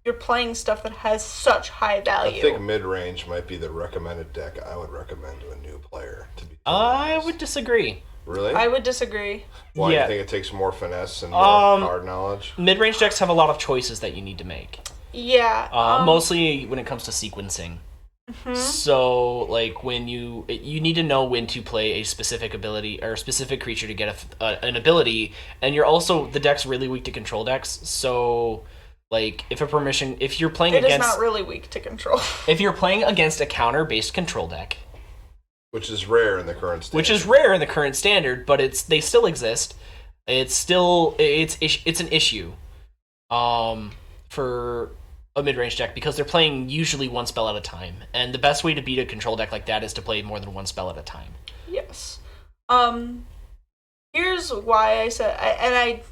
you're playing stuff that has such high value. I think mid-range might be the recommended deck I would recommend to a new player. To be I would disagree. Really? I would disagree. Why do Yeah. you think it takes more finesse and more card knowledge? Mid-range decks have a lot of choices that you need to make. Yeah. Mostly when it comes to sequencing. Mm-hmm. So, like, when you need to know when to play a specific ability or a specific creature to get an ability, and the deck's really weak to control decks. So, like, if you're playing it against, is not really weak to control. if you're playing against a counter-based control deck, Which is rare in the current standard. but they still exist. It's an issue, for a mid-range deck because they're playing usually 1 spell at a time, and the best way to beat a control deck like that is to play more than 1 spell at a time. Yes. Here's why I said, and I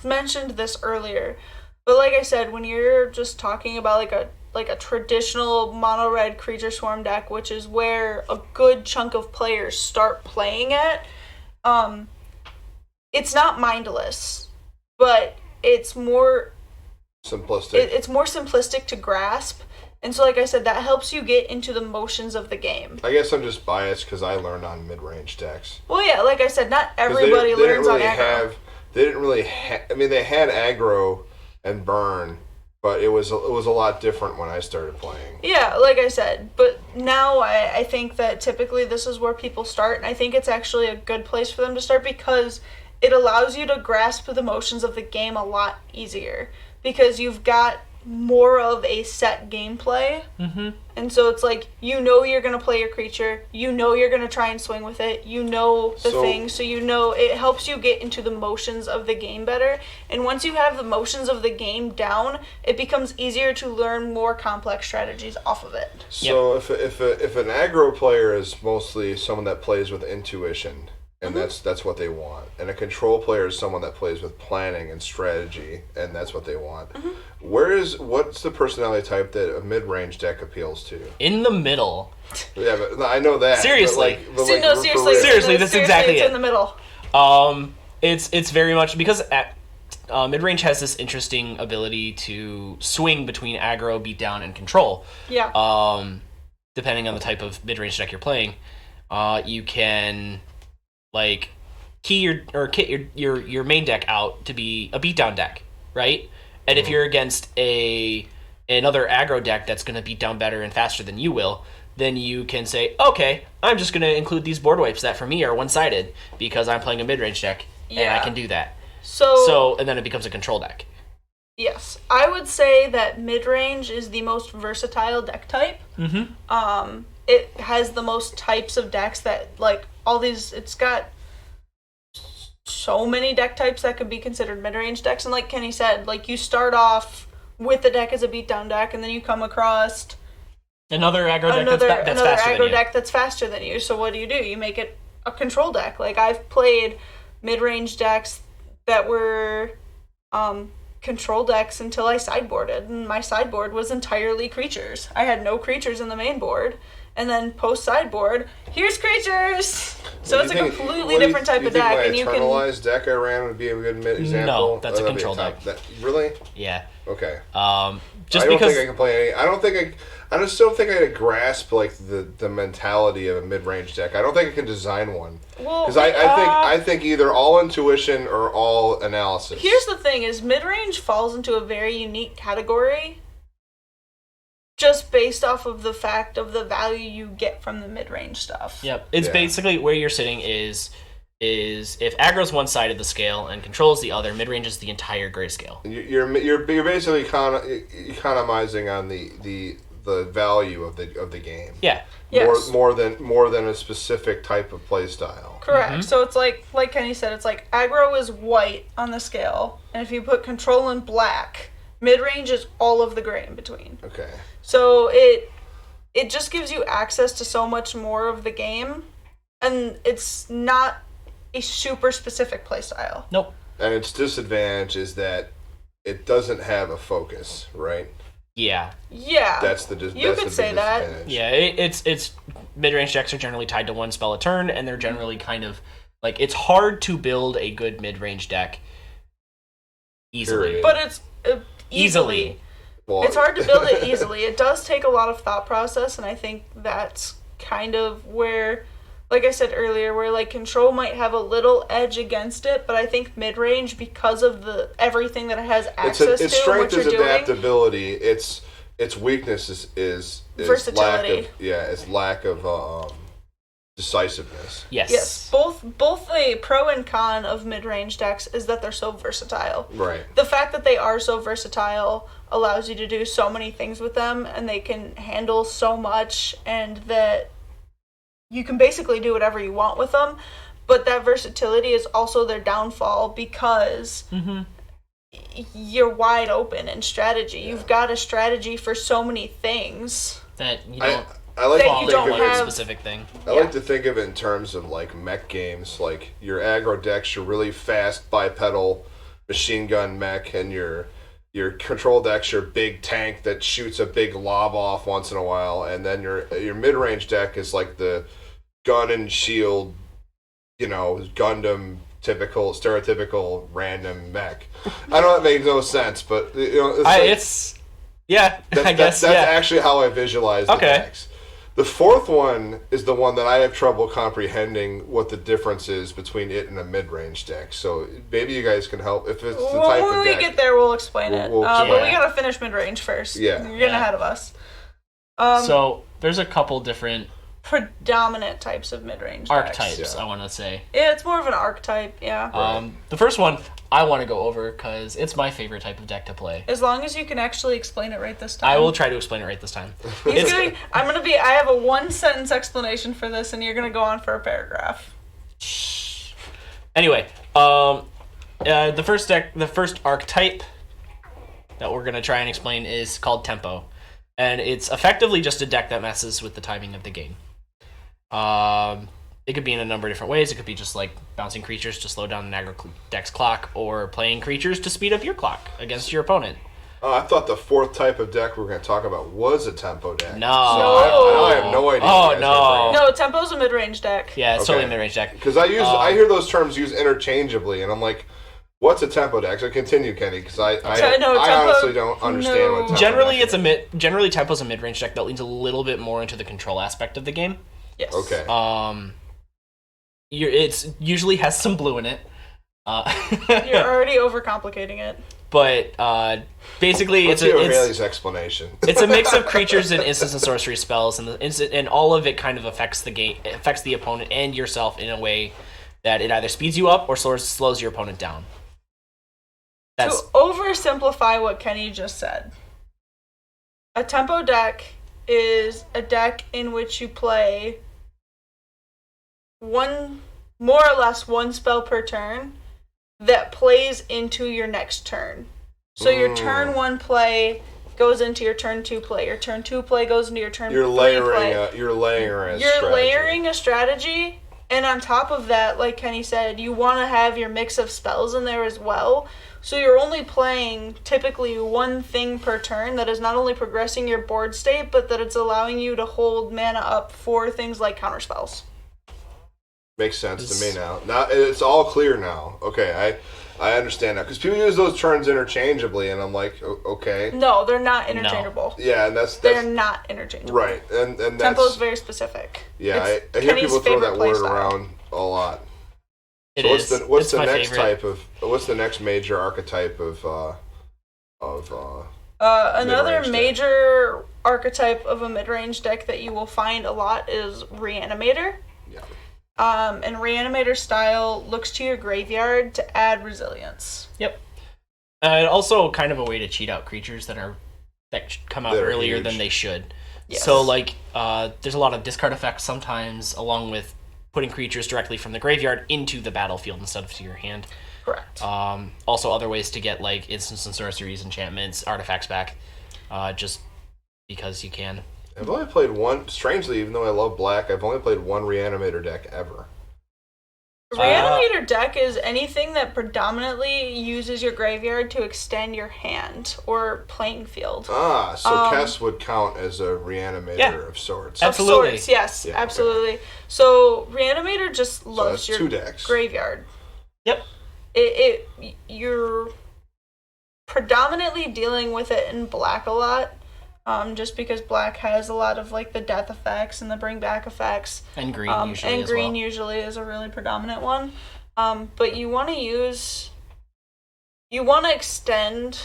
mentioned this earlier, but like I said, when you're just talking about like a traditional mono-red creature swarm deck, which is where a good chunk of players start playing at, it's not mindless, but it's more Simplistic. It's more simplistic to grasp, and so like I said, that helps you get into the motions of the game. I guess I'm just biased because I learned on mid-range decks. Well, yeah, like I said, not everybody learns on aggro. They didn't really I mean, they had aggro and burn, but it was a lot different when I started playing. Yeah, like I said, but now I think that typically this is where people start, and I think it's actually a good place for them to start because it allows you to grasp the motions of the game a lot easier. Because you've got more of a set gameplay. Mm-hmm. And so it's like, you know you're going to play your creature, you know you're going to try and swing with it, you know the thing, so you know it helps you get into the motions of the game better. And once you have the motions of the game down, it becomes easier to learn more complex strategies off of it. So if an aggro player is mostly someone that plays with intuition, and that's what they want, and a control player is someone that plays with planning and strategy, and that's what they want. What's the personality type that a mid-range deck appeals to? In the middle. Yeah, but I know that. Seriously. Seriously, that's exactly it's it. in the middle. It's very much because mid-range has this interesting ability to swing between aggro, beatdown, and control. Yeah. Depending on the type of mid-range deck you're playing, you can like kit your main deck out to be a beatdown deck, right? And if you're against another aggro deck that's going to beat down better and faster than you will, then you can say, okay, I'm just going to include these board wipes that for me are one-sided because I'm playing a mid-range deck, and I can do that. So and then it becomes a control deck. Yes, I would say that mid-range is the most versatile deck type. Mm-hmm. It has the most types of decks that, like, all these, it's got so many deck types that could be considered mid-range decks. And like Kenny said, like, you start off with the deck as a beatdown deck, and then you come across another aggro deck that's faster than you. Deck that's faster than you. So what do? You make it a control deck. Like, I've played mid-range decks that were control decks until I sideboarded, and my sideboard was entirely creatures. I had no creatures in the main board, and then post sideboard, here's creatures. So it's a completely different type of deck, and you can. Eternalized deck I ran would be a good example. No, that's a control deck. Really? Yeah. Okay. Just I don't because think I can play any. I just don't think I could grasp like the mentality of a mid-range deck. I don't think I can design one. Well, because I think either all intuition or all analysis. Here's the thing: is mid-range falls into a very unique category, just based off of the fact of the value you get from the mid-range stuff. Yep, it's basically where you're sitting is if aggro's one side of the scale and control is the other, mid-range is the entire grayscale. You're basically economizing on the value of the game. Yeah. Yes. More than a specific type of play style. Correct. Mm-hmm. So it's like Kenny said, it's like aggro is white on the scale, and if you put control in black, mid-range is all of the gray in between. Okay. So it just gives you access to so much more of the game, and it's not a super specific playstyle. Nope. And its disadvantage is that it doesn't have a focus, right? Yeah. Yeah. That's the you could say that. Yeah, it's mid-range decks are generally tied to one spell a turn, and they're generally kind of like, it's hard to build a good mid-range deck easily. Period. But it's easily. Well, it's hard to build it easily. It does take a lot of thought process, and I think that's kind of where, like I said earlier, where like control might have a little edge against it, but I think mid-range, because of the everything that it has access to, its strength what you're is doing, adaptability. Its weakness is versatility. lack of decisiveness. Yes. Both the pro and con of mid-range decks is that they're so versatile. Right. The fact that they are so versatile allows you to do so many things with them, and they can handle so much, and that you can basically do whatever you want with them. But that versatility is also their downfall, because you're wide open in strategy. Yeah. You've got a strategy for so many things that you don't. I like that you don't have a specific thing. I like to think of it in terms of like mech games, like your aggro decks, your really fast bipedal machine gun mech, and your control deck's your big tank that shoots a big lob off once in a while, and then your mid-range deck is like the gun and shield, Gundam stereotypical random mech. I know that makes no sense, but it's I guess that's actually how I visualize the decks. The fourth one is the one that I have trouble comprehending what the difference is between it and a mid-range deck. So maybe you guys can help if it's the type of deck. When we get there, we'll explain it. But we gotta finish mid-range first. Yeah. You're getting ahead of us. So there's a couple different predominant types of mid-range Archetypes, decks. I want to say. Yeah, it's more of an archetype, yeah. The first one I want to go over because it's my favorite type of deck to play. As long as you can actually explain it right this time. I will try to explain it right this time. I have a one-sentence explanation for this, and you're going to go on for a paragraph. Anyway, the first archetype that we're going to try and explain is called Tempo. And it's effectively just a deck that messes with the timing of the game. It could be in a number of different ways. It could be just like bouncing creatures to slow down an aggro deck's clock, or playing creatures to speed up your clock against your opponent. I thought the fourth type of deck we were going to talk about was a tempo deck. No. I have no idea. Oh, no. No, Tempo's a mid-range deck. Yeah, it's totally a mid-range deck. Because I hear those terms used interchangeably, and I'm like, what's a tempo deck? So continue, Kenny, because I honestly don't understand what tempo Generally, deck is. Generally, Tempo's a mid-range deck that leans a little bit more into the control aspect of the game. Yes. Okay. It usually has some blue in it. You're already overcomplicating it. But basically, Let's hear Haley's explanation. It's a mix of creatures and instants and sorcery spells, and all of it kind of affects the game, affects the opponent and yourself in a way that it either speeds you up or slows your opponent down. To oversimplify what Kenny just said, a tempo deck is a deck in which you play more or less one spell per turn that plays into your next turn. So your turn 1 play goes into your turn 2 play. Your turn 2 play goes into your turn 3 play. You're layering a strategy, and on top of that, like Kenny said, you want to have your mix of spells in there as well. So you're only playing typically one thing per turn that is not only progressing your board state, but that it's allowing you to hold mana up for things like counterspells. Makes sense to me now. Now it's all clear now. Okay, I understand now. Because people use those terms interchangeably, and I'm like, okay. No, they're not interchangeable. No. Yeah, and they're not interchangeable. Right, and that's... Tempo is very specific. Yeah, I hear people throw that word around a lot. What's the next major archetype of another major archetype of a mid-range deck that you will find a lot is Reanimator. Yeah. And Reanimator style looks to your graveyard to add resilience. Yep. Also kind of a way to cheat out creatures that come out earlier than they should. Yes. So there's a lot of discard effects sometimes, along with putting creatures directly from the graveyard into the battlefield instead of to your hand. Correct. Also other ways to get instants and sorceries, enchantments, artifacts back, just because you can. I've only played one, strangely, even though I love black, I've only played one Reanimator deck ever. Reanimator deck is anything that predominantly uses your graveyard to extend your hand or playing field. So Kess would count as a Reanimator of sorts. Absolutely. Of sorts, yes, yeah, absolutely. Okay. So Reanimator just loves your graveyard. Yep. You're predominantly dealing with it in black a lot. Just because black has a lot of the death effects and the bring back effects, and green usually is a really predominant one. But you want to extend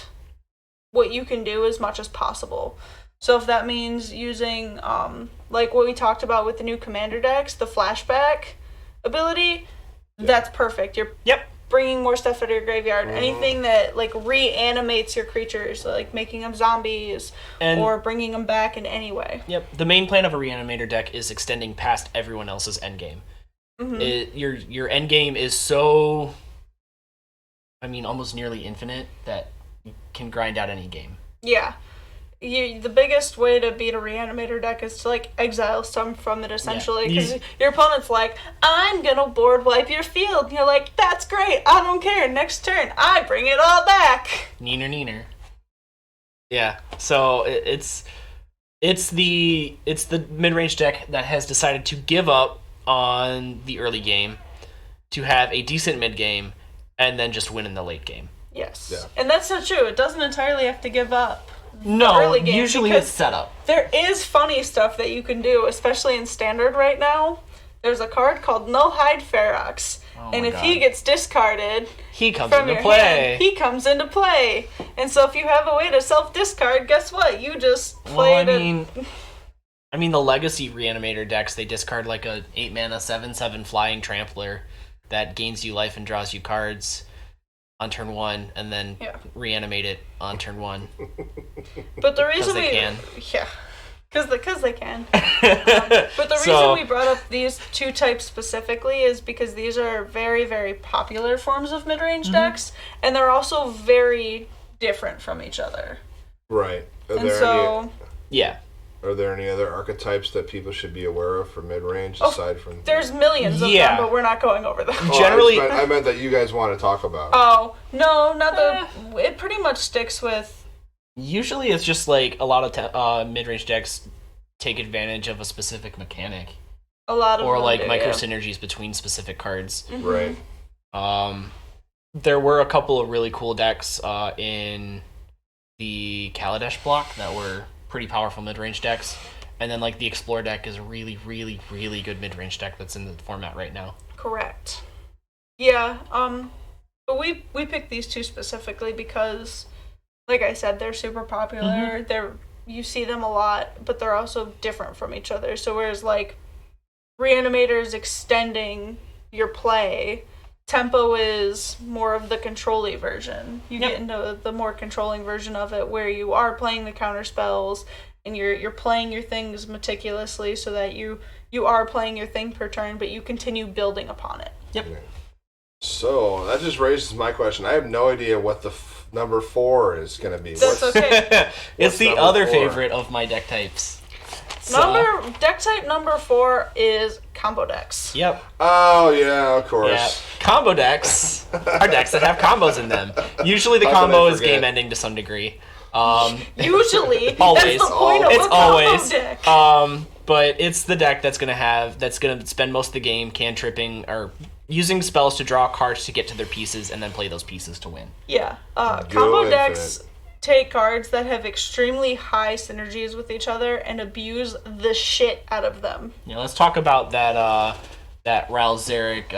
what you can do as much as possible. So if that means using like what we talked about with the new commander decks, the flashback ability, that's perfect. You're bringing more stuff out of your graveyard. Anything that reanimates your creatures, like making them zombies or bringing them back in any way. Yep. The main plan of a Reanimator deck is extending past everyone else's endgame. Mm-hmm. Your endgame is so, almost nearly infinite that you can grind out any game. Yeah. The biggest way to beat a Reanimator deck is to exile some from it, essentially, because your opponent's like, I'm gonna board wipe your field, and you're like, that's great, I don't care, next turn I bring it all back. Neener. Yeah, so it's the mid-range deck that has decided to give up on the early game to have a decent mid game and then just win in the late game. Yes, and that's not true. It doesn't entirely have to give up. No, usually it's set up. There is funny stuff that you can do, especially in Standard right now. There's a card called No Hide Ferox, and if he gets discarded, he comes into play. He comes into play, and so if you have a way to self-discard, guess what? You just played I mean, the Legacy Reanimator decks, they discard like a 8-mana 7/7 Flying Trampler that gains you life and draws you cards on turn 1, and then reanimate it on turn 1. But the reason they can. Yeah. Because they can. But the reason we brought up these two types specifically is because these are very, very popular forms of mid-range decks, and they're also very different from each other. Right. Are there any other archetypes that people should be aware of for mid-range aside from... There's millions of them, but we're not going over them. Generally... I meant that you guys want to talk about. Oh, no, not the... It pretty much sticks with... Usually it's just like a lot of mid-range decks take advantage of a specific mechanic. A lot of or like micro synergies between specific cards. Right. There were a couple of really cool decks in the Kaladesh block that were pretty powerful mid-range decks. And then like the Explore deck is a really, really, really good mid-range deck that's in the format right now. Correct. Yeah, but we picked these two specifically because, like I said, they're super popular. You see them a lot, but they're also different from each other. So whereas like Reanimator is extending your play, Tempo is more of the control-y version. You get into the more controlling version of it where you are playing the counter spells and you're playing your things meticulously so that you are playing your thing per turn, but you continue building upon it. Yep. Okay. So that just raises my question. I have no idea what the number 4 is going to be. That's okay. It's the other favorite of my deck types. Deck type number 4 is combo decks. Yep. Oh yeah, of course. Yeah. Combo decks are decks that have combos in them. Usually the combo is game ending to some degree. Usually, always. That's the point of a combo deck. But it's the deck that's gonna spend most of the game cantripping or using spells to draw cards to get to their pieces and then play those pieces to win. Yeah. Combo decks take cards that have extremely high synergies with each other and abuse the shit out of them. Yeah, let's talk about that Ralzeric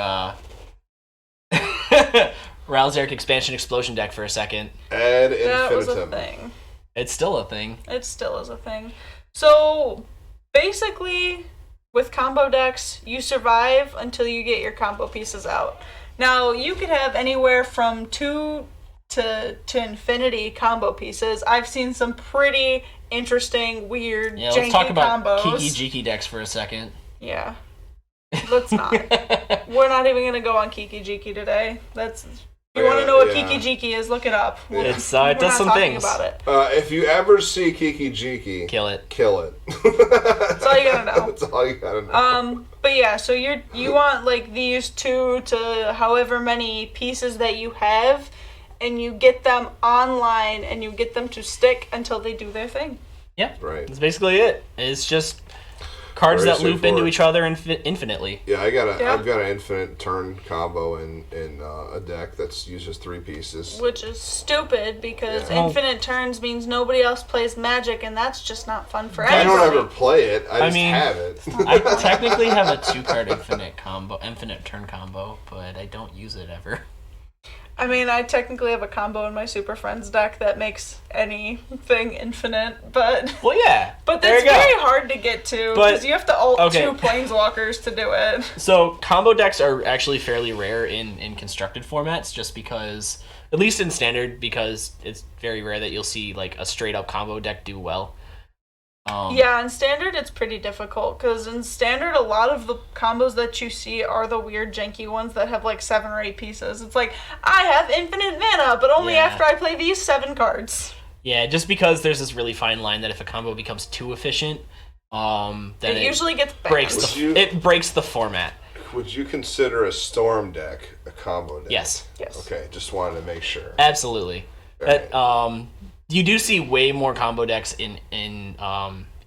Ralzeric Expansion Explosion deck for a second. Ad infinitum. That was a thing. It's still a thing. It still is a thing. So, basically, with combo decks, you survive until you get your combo pieces out. Now, you could have anywhere from 2 to infinity combo pieces. I've seen some pretty interesting, weird, janky let's talk about combos. Kiki-Jiki decks for a second. Yeah. Let's not. We're not even going to go on Kiki-Jiki today. If you want to know what Kiki-Jiki is, look it up. It does some things. About it. If you ever see Kiki-Jiki, kill it. That's all you gotta know. That's all you gotta know. But yeah, so you want like these 2 to however many pieces that you have, and you get them online and you get them to stick until they do their thing. Yeah, right. That's basically it. It's just cards that loop into each other infinitely. Yeah, I've got an infinite turn combo in a deck that uses 3 pieces. Which is stupid because infinite turns means nobody else plays Magic, and that's just not fun for anybody. I don't ever play it. I just have it. I technically have a 2-card infinite turn combo, but I don't use it ever. I mean, I technically have a combo in my Super Friends deck that makes anything infinite, but... Well, yeah. But that's very hard to get to, because you have to ult 2 Planeswalkers to do it. So, combo decks are actually fairly rare in constructed formats, just because... At least in Standard, because it's very rare that you'll see, like, a straight-up combo deck do well. Yeah, in Standard it's pretty difficult, because in Standard a lot of the combos that you see are the weird janky ones that have like 7 or 8 pieces. It's like, I have infinite mana, but only after I play these 7 cards. Yeah, just because there's this really fine line that if a combo becomes too efficient, then it usually gets banned. It breaks the format. Would you consider a Storm deck a combo deck? Yes. Okay, just wanted to make sure. Absolutely. You do see way more combo decks in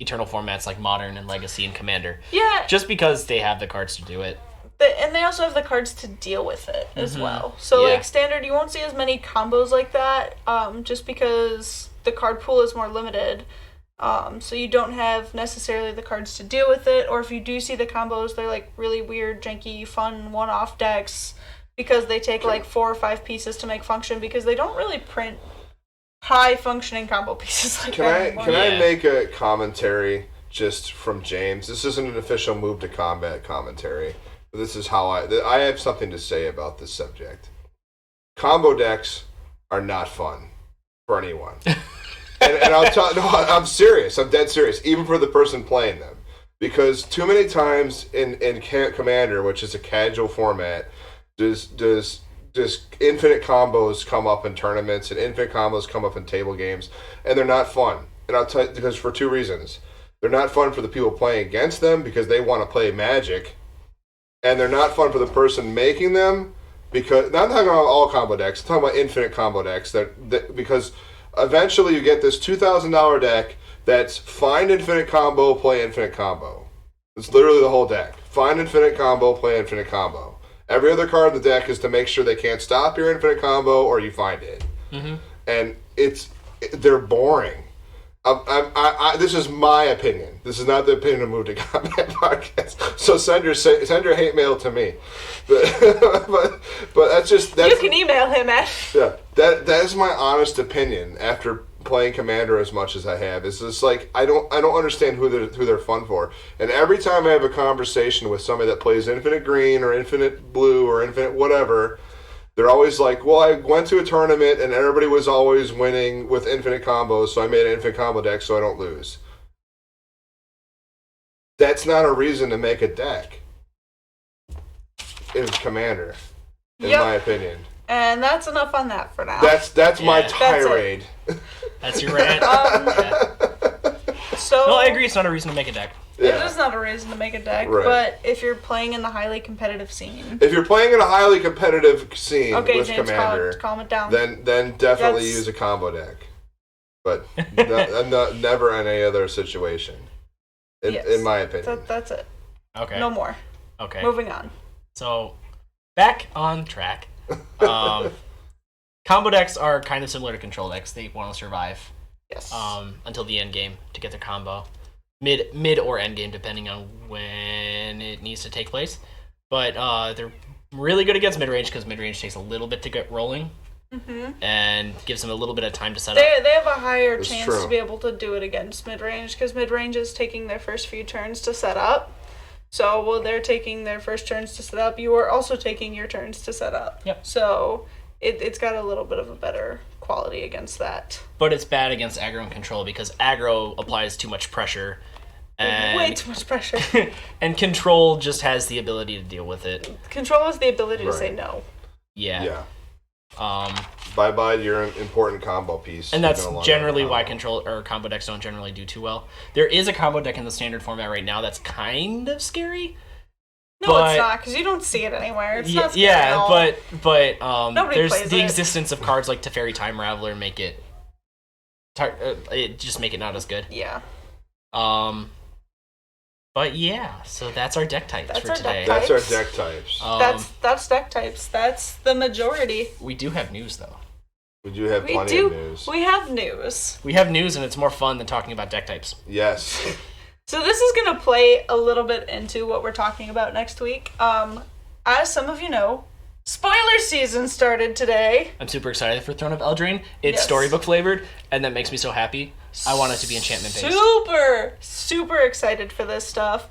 Eternal formats like Modern and Legacy and Commander. Yeah. Just because they have the cards to do it. And they also have the cards to deal with it as well. So, like, Standard, you won't see as many combos like that, just because the card pool is more limited. So you don't have necessarily the cards to deal with it, or if you do see the combos, they're, like, really weird, janky, fun, one-off decks, because they take, like, 4 or 5 pieces to make function, because they don't really print high-functioning combo pieces like that anymore. Can I make a commentary just from James. This isn't an official Move to Combat commentary. But this is how I have something to say about this subject. Combo decks are not fun for anyone. and I'll tell no, I'm serious. I'm dead serious. Even for the person playing them. Because too many times in Commander, which is a casual format, does infinite combos come up in tournaments and infinite combos come up in table games, and they're not fun. And I'll tell you, because for two reasons. They're not fun for the people playing against them because they want to play Magic, and they're not fun for the person making them because, not talking about all combo decks, I'm talking about infinite combo decks, that because eventually you get this $2,000 deck that's find infinite combo, play infinite combo. It's literally the whole deck. Find infinite combo, play infinite combo. Every other card in the deck is to make sure they can't stop your infinite combo or you find it. Mm-hmm. And they're boring. This is my opinion. This is not the opinion of Move to Combat podcast. So send your hate mail to me. But that's you can email him at. Yeah, that is my honest opinion after playing Commander as much as I have. It's just like I don't understand who they're fun for. And every time I have a conversation with somebody that plays Infinite Green or Infinite Blue or Infinite whatever, they're always like, well, I went to a tournament and everybody was always winning with infinite combos, so I made an infinite combo deck so I don't lose. That's not a reason to make a deck. It's Commander, in my opinion. And that's enough on that for now. That's my tirade. That's your rant. So no, I agree. It's not a reason to make a deck. Yeah. It is not a reason to make a deck, right. But if you're playing in the highly competitive scene. If you're playing in a highly competitive scene with James, Commander, calm it down. Then definitely use a combo deck. But never in any other situation. In my opinion. That's it. Okay. No more. Okay. Moving on. So, back on track. Combo decks are kind of similar to control decks. They want to survive. Yes. Until the end game to get their combo. Mid or end game, depending on when it needs to take place. But they're really good against mid-range because mid-range takes a little bit to get rolling. Mm-hmm. And gives them a little bit of time to set up. They have a higher chance to be able to do it against mid-range because mid-range is taking their first few turns to set up. So while they're taking their first turns to set up, you are also taking your turns to set up. Yep. So it's got a little bit of a better quality against that. But it's bad against aggro and control because aggro applies too much pressure. And way too much pressure. And control just has the ability to deal with it. Control has the ability to say no. Yeah. Bye-bye your important combo piece. And that's generally why control or combo decks don't generally do too well. There is a combo deck in the standard format right now that's kind of scary. No, it's not, because you don't see it anywhere. It's not scary at all. but there's the it. existence of cards like Teferi Time Raveler make it just make it not as good. Yeah. But yeah, so that's our deck types for today. That's our deck types. That's deck types. That's the majority. We do have news, though. We do have plenty of news. We have news. We have news, and it's more fun than talking about deck types. Yes. So this is going to play a little bit into what we're talking about next week. As some of you know, spoiler season started today. I'm super excited for Throne of Eldraine. It's storybook flavored, and that makes me so happy. I want it to be enchantment based. Super excited for this stuff.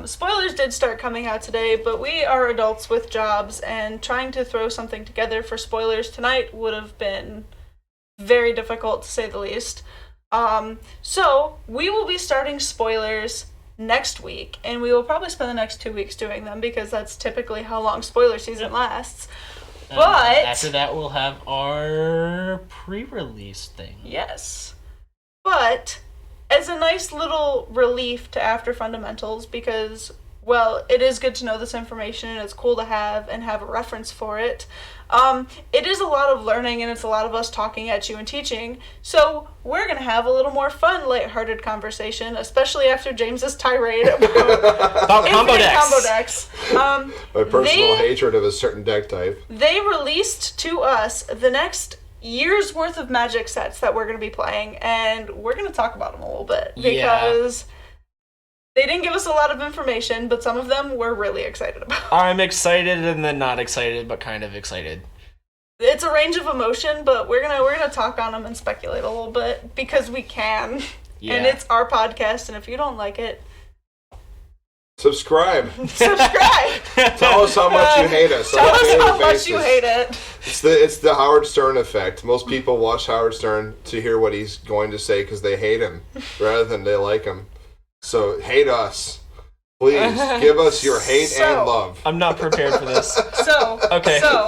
Spoilers did start coming out today, but we are adults with jobs, and trying to throw something together for spoilers tonight would have been very difficult, to say the least. So we will be starting spoilers next week, and we will probably spend the next 2 weeks doing them because that's typically how long spoiler season lasts. But after that, we'll have our pre-release thing. Yes. But as a nice little relief to After Fundamentals, because, well, it is good to know this information and it's cool to have and have a reference for it. It is a lot of learning and it's a lot of us talking at you and teaching. So we're going to have a little more fun, lighthearted conversation, especially after James's tirade about combo decks. My personal hatred of a certain deck type. They released to us the next year's worth of Magic sets that we're going to be playing, and we're going to talk about them a little bit because they didn't give us a lot of information, but some of them we're really excited about. I'm excited and then not excited, but kind of excited. It's a range of emotion, but we're gonna talk on them and speculate a little bit because we can. Yeah. And it's our podcast, and if you don't like it, subscribe. subscribe. Tell us how much you hate us. Tell on a us daily how much basis. you hate it. It's the Howard Stern effect. Most people watch Howard Stern to hear what he's going to say because they hate him rather than they like him. So hate us. Please give us your hate and love. I'm not prepared for this. Okay. So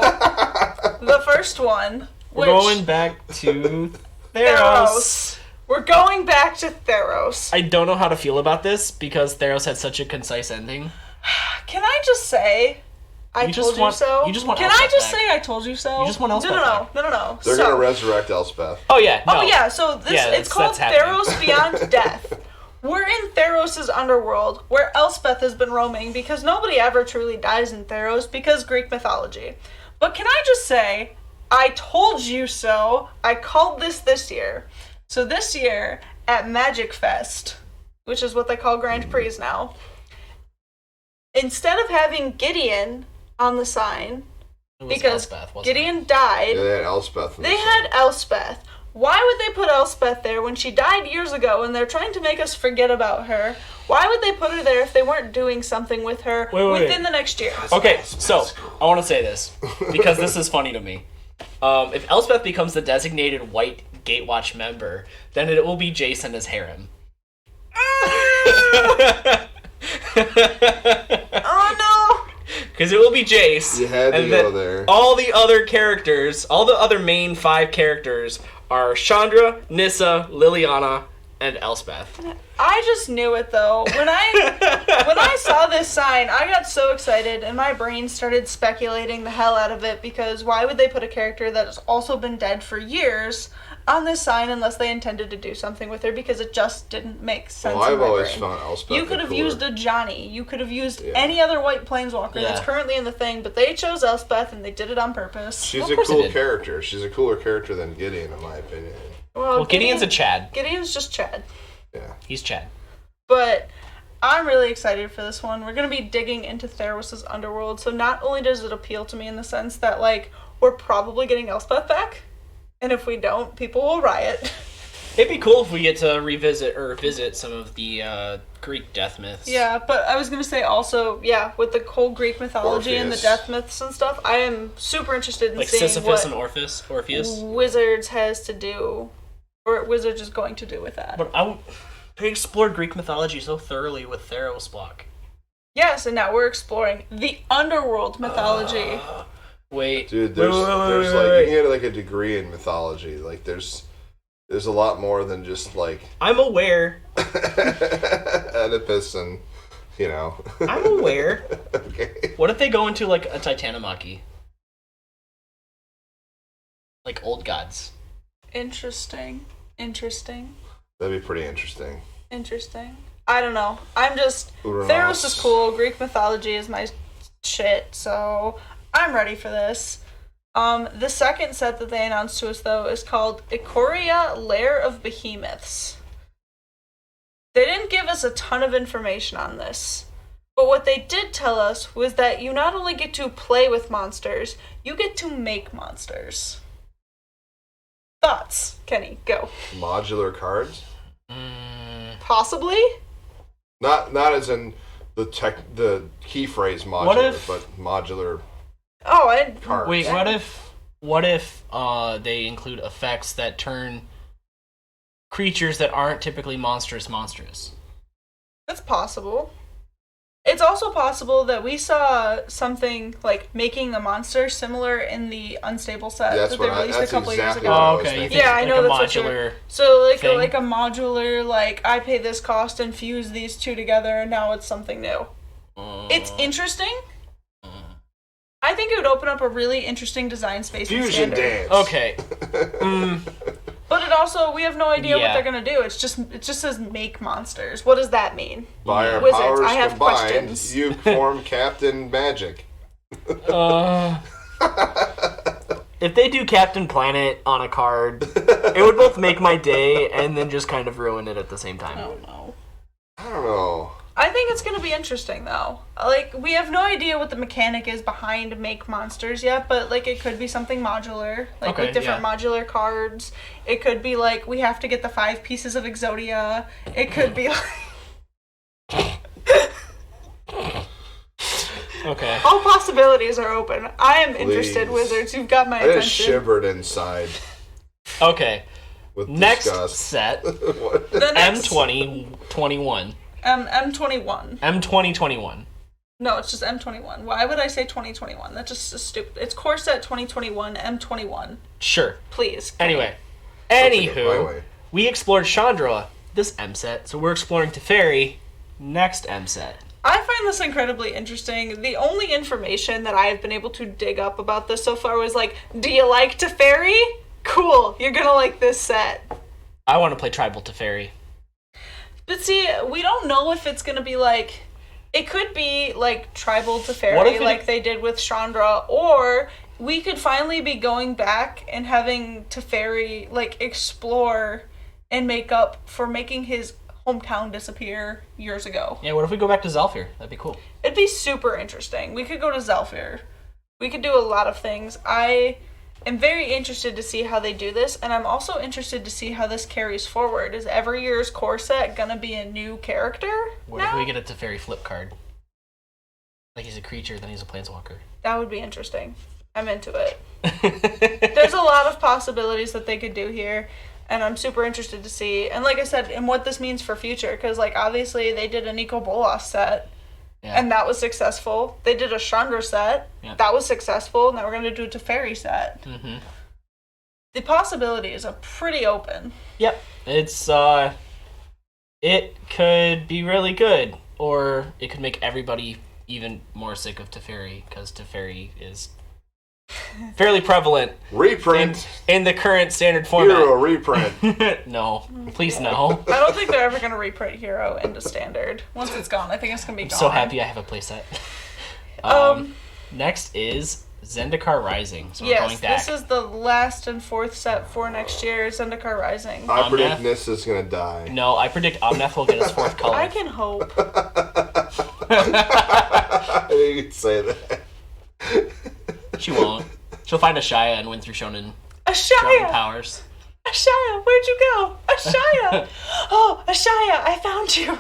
the first one. We're going back to Theros. We're going back to Theros. I don't know how to feel about this because Theros had such a concise ending. Can I just say, I told you so? You just want Can Elspeth I just back. say I told you so? You just want Elspeth No. They're going to resurrect Elspeth. Oh, yeah. No. Oh, yeah, so it's called that's happening. Theros Beyond Death. We're in Theros' underworld, where Elspeth has been roaming, because nobody ever truly dies in Theros, because Greek mythology. But can I just say, I told you so. I called this year. So this year, at Magic Fest, which is what they call Grand Prix now, instead of having Gideon on the sign, because Elspeth, wasn't Gideon died, Yeah, they had Elspeth. they had Elspeth. Why would they put Elspeth there when she died years ago and they're trying to make us forget about her? Why would they put her there if they weren't doing something with her within the next year? Okay, so I want to say this because this is funny to me. If Elspeth becomes the designated white Gatewatch member, then it will be Jason as harem. Oh no! Because it will be Jace. You had to and go then there. All the other characters, all the other main 5 characters are Chandra, Nissa, Liliana, and Elspeth. I just knew it though. When I saw this sign, I got so excited and my brain started speculating the hell out of it, because why would they put a character that has also been dead for years on this sign unless they intended to do something with her, because it just didn't make sense. Well, I've in my always brain. found Elspeth. You could have cooler. used a Johnny. You could have used any other white planeswalker that's currently in the thing, but they chose Elspeth and they did it on purpose. She's a cool character. She's a cooler character than Gideon, in my opinion. Well, Gideon's a Chad. Gideon's just Chad. Yeah. He's Chad. But I'm really excited for this one. We're going to be digging into Theros' underworld, so not only does it appeal to me in the sense that, like, we're probably getting Elspeth back, and if we don't, people will riot. It'd be cool if we get to revisit or visit some of the Greek death myths. Yeah, but I was going to say also, with the whole Greek mythology and the death myths and stuff, I am super interested in like seeing Sisyphus what and Orpheus. Wizards has to do, or Wizards is going to do with that. But they explored Greek mythology so thoroughly with Theros block. Yes, and now we're exploring the underworld mythology. Wait. Dude, there's wait. you can get like a degree in mythology. Like there's a lot more than just like I'm aware. Oedipus and I'm aware. Okay. What if they go into like a Titanomachy? Like old gods. Interesting. That'd be pretty interesting. I don't know. Theros is cool. Greek mythology is my shit, so I'm ready for this. The second set that they announced to us, though, is called Ikoria, Lair of Behemoths. They didn't give us a ton of information on this, but what they did tell us was that you not only get to play with monsters, you get to make monsters. Thoughts, Kenny? Go. Modular cards? Possibly? Not as in the key phrase modular, but modular cards. Wait, what if they include effects that turn creatures that aren't typically monstrous? That's possible. It's also possible that we saw something like making a monster similar in the Unstable set that they released a couple years ago. Oh, okay. Yeah, I know like that's a what modular. So thing? like a modular, like I pay this cost and fuse these two together, and now it's something new. It's interesting. I think it would open up a really interesting design space. Fusion dance. Okay. But it also, we have no idea what they're gonna do. It just says make monsters. What does that mean? By our Wizards, powers I have combined, questions. you form Captain Magic. If they do Captain Planet on a card, it would both make my day and then just kind of ruin it at the same time. Oh no. I don't know. I think it's gonna be interesting though. Like, we have no idea what the mechanic is behind Make Monsters yet, but like it could be something modular, like with different modular cards. It could be like we have to get the 5 pieces of Exodia. It could be like Okay. all possibilities are open. I am interested, Wizards. You've got my attention. I just shivered inside. Okay. With next disgust. set. The next M2021. M21. M2021. No, it's just M21. Why would I say 2021? That's just stupid. It's core set 2021, M21. Sure. Please. Anyway. Don't take it my way. We explored Chandra, this M set, so we're exploring Teferi, next M set. I find this incredibly interesting. The only information that I have been able to dig up about this so far was like, do you like Teferi? Cool, you're gonna like this set. I want to play Tribal Teferi. But see, we don't know if it's gonna be like... It could be like Tribal Teferi, like they did with Chandra, or we could finally be going back and having Teferi like explore and make up for making his hometown disappear years ago. Yeah, what if we go back to Zalfir? That'd be cool. It'd be super interesting. We could go to Zalfir. We could do a lot of things. I am very interested to see how they do this, and I'm also interested to see how this carries forward. Is every year's core set gonna be a new character? What if we get a Teferi flip card? Like he's a creature, then he's a planeswalker. That would be interesting. I'm into it. There's a lot of possibilities that they could do here, and I'm super interested to see. And like I said, and what this means for future, because like obviously they did a Nico Bolas set, and that was successful. They did a Chandra set, that was successful. Now we're gonna do a Teferi set. Mm-hmm. The possibilities are pretty open. Yep, it's it could be really good, or it could make everybody even more sick of Teferi, because Teferi is fairly prevalent. Reprint in the current standard format. Hero reprint. No, please no. I don't think they're ever gonna reprint Hero into standard. Once it's gone, I think it's gonna be gone. I'm so happy I have a playset. Next is Zendikar Rising. So we're going back. This is the last and 4th set for next year, Zendikar Rising. I predict Nis is gonna die. No, I predict Omnath will get his 4th color. I can hope. I knew you'd say that. She won't. She'll find Ashaya and win through Shonen powers. Ashaya, where'd you go? Ashaya! Oh, Ashaya, I found you!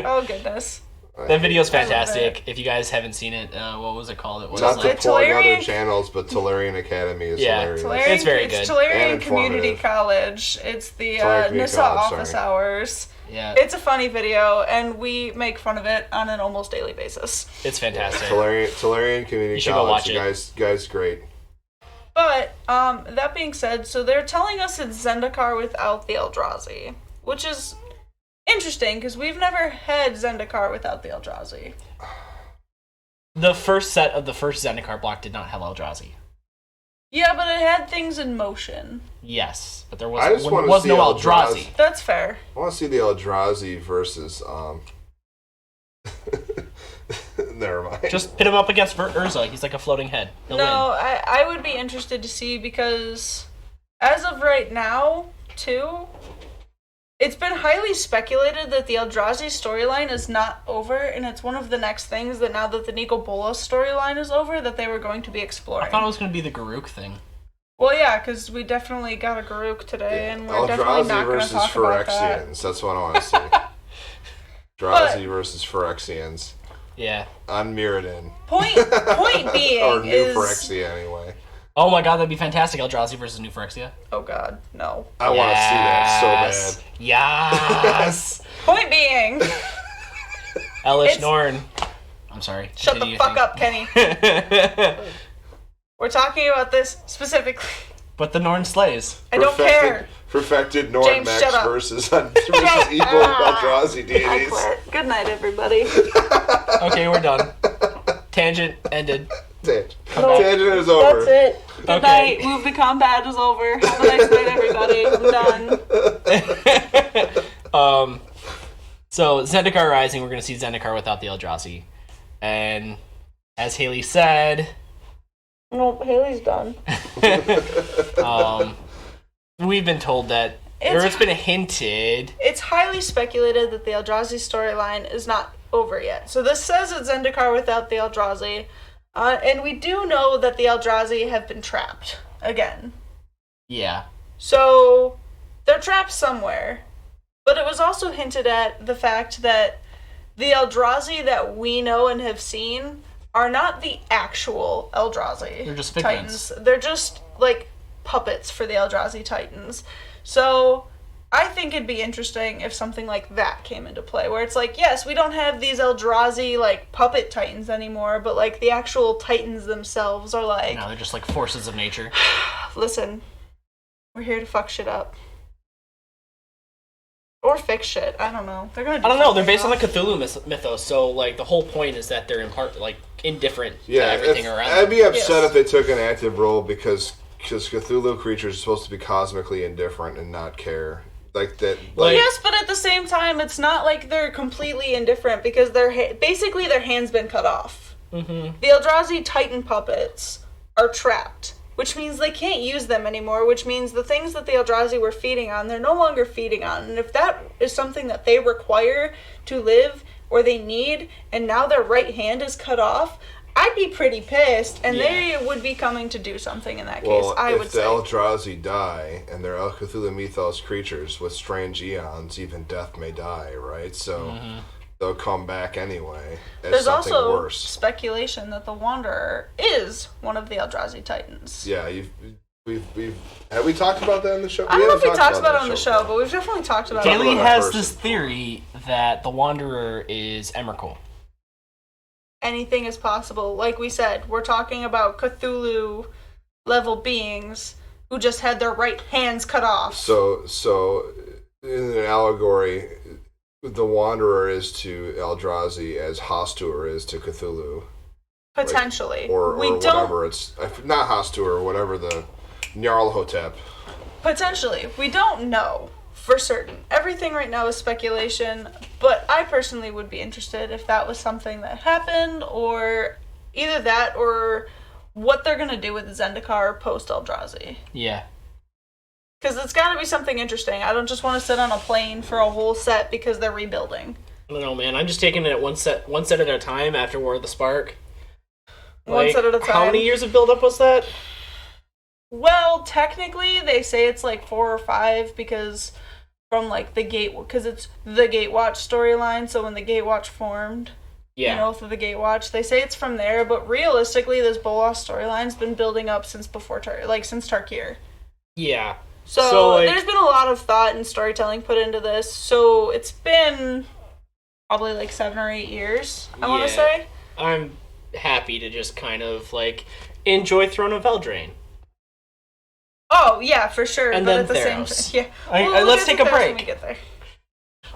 Oh, goodness. That video's fantastic. If you guys haven't seen it, what was it called? It was not to plug other channels, but Tolarian Academy is hilarious. It's very good. It's Tolarian Community College. It's the Nissa office hours. Yeah. It's a funny video, and we make fun of it on an almost daily basis. It's fantastic. Tolarian Community College. Go watch it. Guys, great. But, that being said, so they're telling us it's Zendikar without the Eldrazi, which is interesting, because we've never had Zendikar without the Eldrazi. The first set of the first Zendikar block did not have Eldrazi. Yeah, but it had things in motion. Yes, but there was no Eldrazi. That's fair. I want to see the Eldrazi versus, Never mind. Just pit him up against Urza. He's like a floating head. He'll win. I would be interested to see, because as of right now, too, it's been highly speculated that the Eldrazi storyline is not over, and it's one of the next things that now that the Nico Bolas storyline is over, that they were going to be exploring. I thought it was going to be the Garruk thing. Well, yeah, because we definitely got a Garruk today, and we're definitely not going to talk about that. That's what I want to see. Eldrazi versus Phyrexians. Yeah. On Mirrodin. Point being or New Phyrexia, anyway. Oh my god, that'd be fantastic. Eldrazi versus New Phyrexia. Oh god, no. I want to see that so bad. Yes! Point being... Elish Norn. I'm sorry. Shut the fuck up, Kenny. We're talking about this specifically. But the Norn slays. I don't care. Perfected Norn James, Max versus evil Eldrazi deities. Good night, everybody. Okay, we're done. Tangent ended. Tangent is over. That's it. Good night. Move to combat is over. Have a nice night, everybody. I'm done. So Zendikar Rising, we're gonna see Zendikar without the Eldrazi, and as Haley said, no, Haley's done. We've been told that, or it's been hinted. It's highly speculated that the Eldrazi storyline is not over yet. So this says it's Zendikar without the Eldrazi. And we do know that the Eldrazi have been trapped again. Yeah. So they're trapped somewhere. But it was also hinted at the fact that the Eldrazi that we know and have seen are not the actual Eldrazi. They're just figments. Titans. They're just, like, puppets for the Eldrazi Titans. So I think it'd be interesting if something like that came into play, where it's like, yes, we don't have these Eldrazi, like, puppet Titans anymore, but, like, the actual Titans themselves are like... No, they're just, like, forces of nature. Listen, we're here to fuck shit up. Or fix shit. I don't know. They're gonna. I don't know. They're based on the Cthulhu mythos, so like the whole point is that they're in part like indifferent to everything around them. I'd be upset if they took an active role because Cthulhu creatures are supposed to be cosmically indifferent and not care like that. Like, yes, but at the same time, it's not like they're completely indifferent because basically their hand's been cut off. Mm-hmm. The Eldrazi Titan puppets are trapped, which means they can't use them anymore, which means the things that the Eldrazi were feeding on, they're no longer feeding on. And if that is something that they require to live, or they need, and now their right hand is cut off, I'd be pretty pissed, and they would be coming to do something in that case, I would say. If the Eldrazi die, and they're El Cthulhu Mythos creatures with strange eons, even death may die, right? So... Mm-hmm. They'll come back anyway as There's something also worse. Speculation that the Wanderer is one of the Eldrazi Titans. Yeah, have we talked about that in the show? I don't know if we talked about it on the show, but we've definitely talked about it. Kaylee has this theory that the Wanderer is Emrakul. Anything is possible. Like we said, we're talking about Cthulhu level beings who just had their right hands cut off. So in an allegory, the Wanderer is to Eldrazi as Hastur is to Cthulhu. Potentially. Like, or whatever. It's not Hastur, whatever the Nyarlathotep. Potentially. We don't know for certain. Everything right now is speculation, but I personally would be interested if that was something that happened, or either that or what they're going to do with Zendikar post-Eldrazi. Yeah. Because it's got to be something interesting. I don't just want to sit on a plane for a whole set because they're rebuilding. I don't know, man. I'm just taking it one set at a time after War of the Spark. One set at a time. How many years of build-up was that? Well, technically, they say it's like 4 or 5 because from like the because it's the Gatewatch storyline. So when the Gatewatch formed, Oath of the Gatewatch, they say it's from there. But realistically, this Bolas storyline's been building up since since Tarkir. Yeah. So there's been a lot of thought and storytelling put into this. So it's been probably like 7 or 8 years, I want to say. I'm happy to just kind of like enjoy Throne of Eldraine. Oh, yeah, for sure. And but then at the Theros. same time, Let's take a break. When we get there.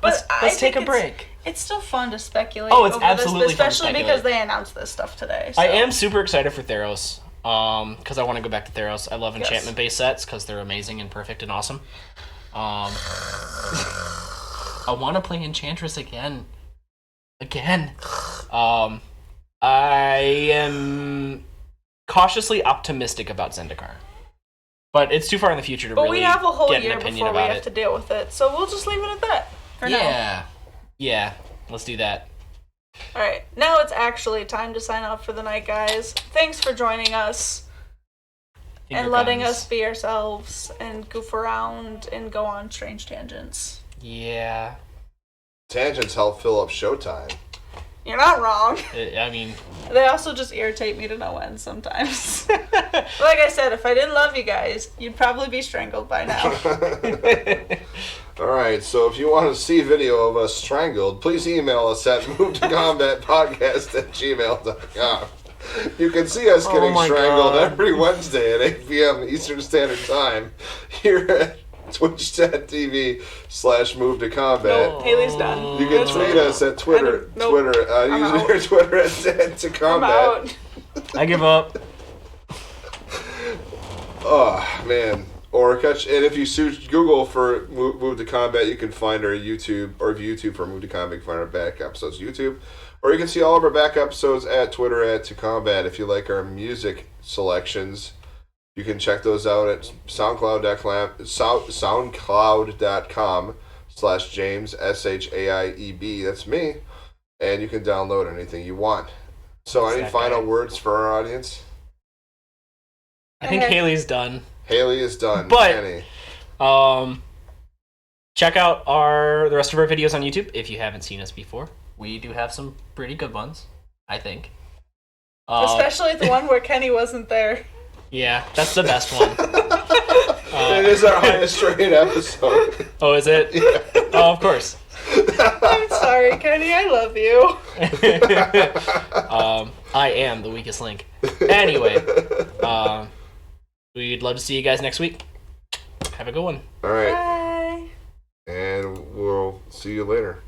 Let's take a break. It's still fun to speculate. Oh, it's over absolutely this, fun to especially speculate. because they announced this stuff today. So. I am super excited for Theros. Because I want to go back to Theros. I love enchantment-based sets because they're amazing and perfect and awesome. I want to play Enchantress again. I am cautiously optimistic about Zendikar. But it's too far in the future to really get an opinion about it. But we have a whole year before we have to deal with it, so we'll just leave it at that for now. Yeah, let's do that. Alright, now it's actually time to sign off for the night, guys. Thanks for joining us and letting us be ourselves and goof around and go on strange tangents. Yeah. Tangents help fill up showtime. You're not wrong. I mean... They also just irritate me to no end sometimes. Like I said, if I didn't love you guys, you'd probably be strangled by now. Alright, so if you want to see video of us strangled, please email us at movetoCombatPodcast@gmail.com. You can see us getting strangled every Wednesday at 8 p.m. Eastern Standard Time here at twitch.tv/movetoCombat. No, Haley's done. You can tweet us at Twitter. Using your Twitter at to combat. I give up. Oh man. Or catch, and if you search Google for Move to Combat, you can find our YouTube, or if you YouTube for Move to Combat, you can find our back episodes YouTube. Or you can see all of our back episodes at Twitter at To Combat. If you like our music selections, you can check those out at soundcloud.com James SHAIEB. That's me, and you can download anything you want. So, any final words for our audience? I think Haley's done. Haley is done. But Kenny. check out the rest of our videos on YouTube if you haven't seen us before. We do have some pretty good ones, I think. Especially the one where Kenny wasn't there. Yeah, that's the best one. It is our highest rated episode. Oh, is it? Yeah. Oh, of course. I'm sorry, Kenny. I love you. I am the weakest link. Anyway, we'd love to see you guys next week. Have a good one. All right. Bye. And we'll see you later.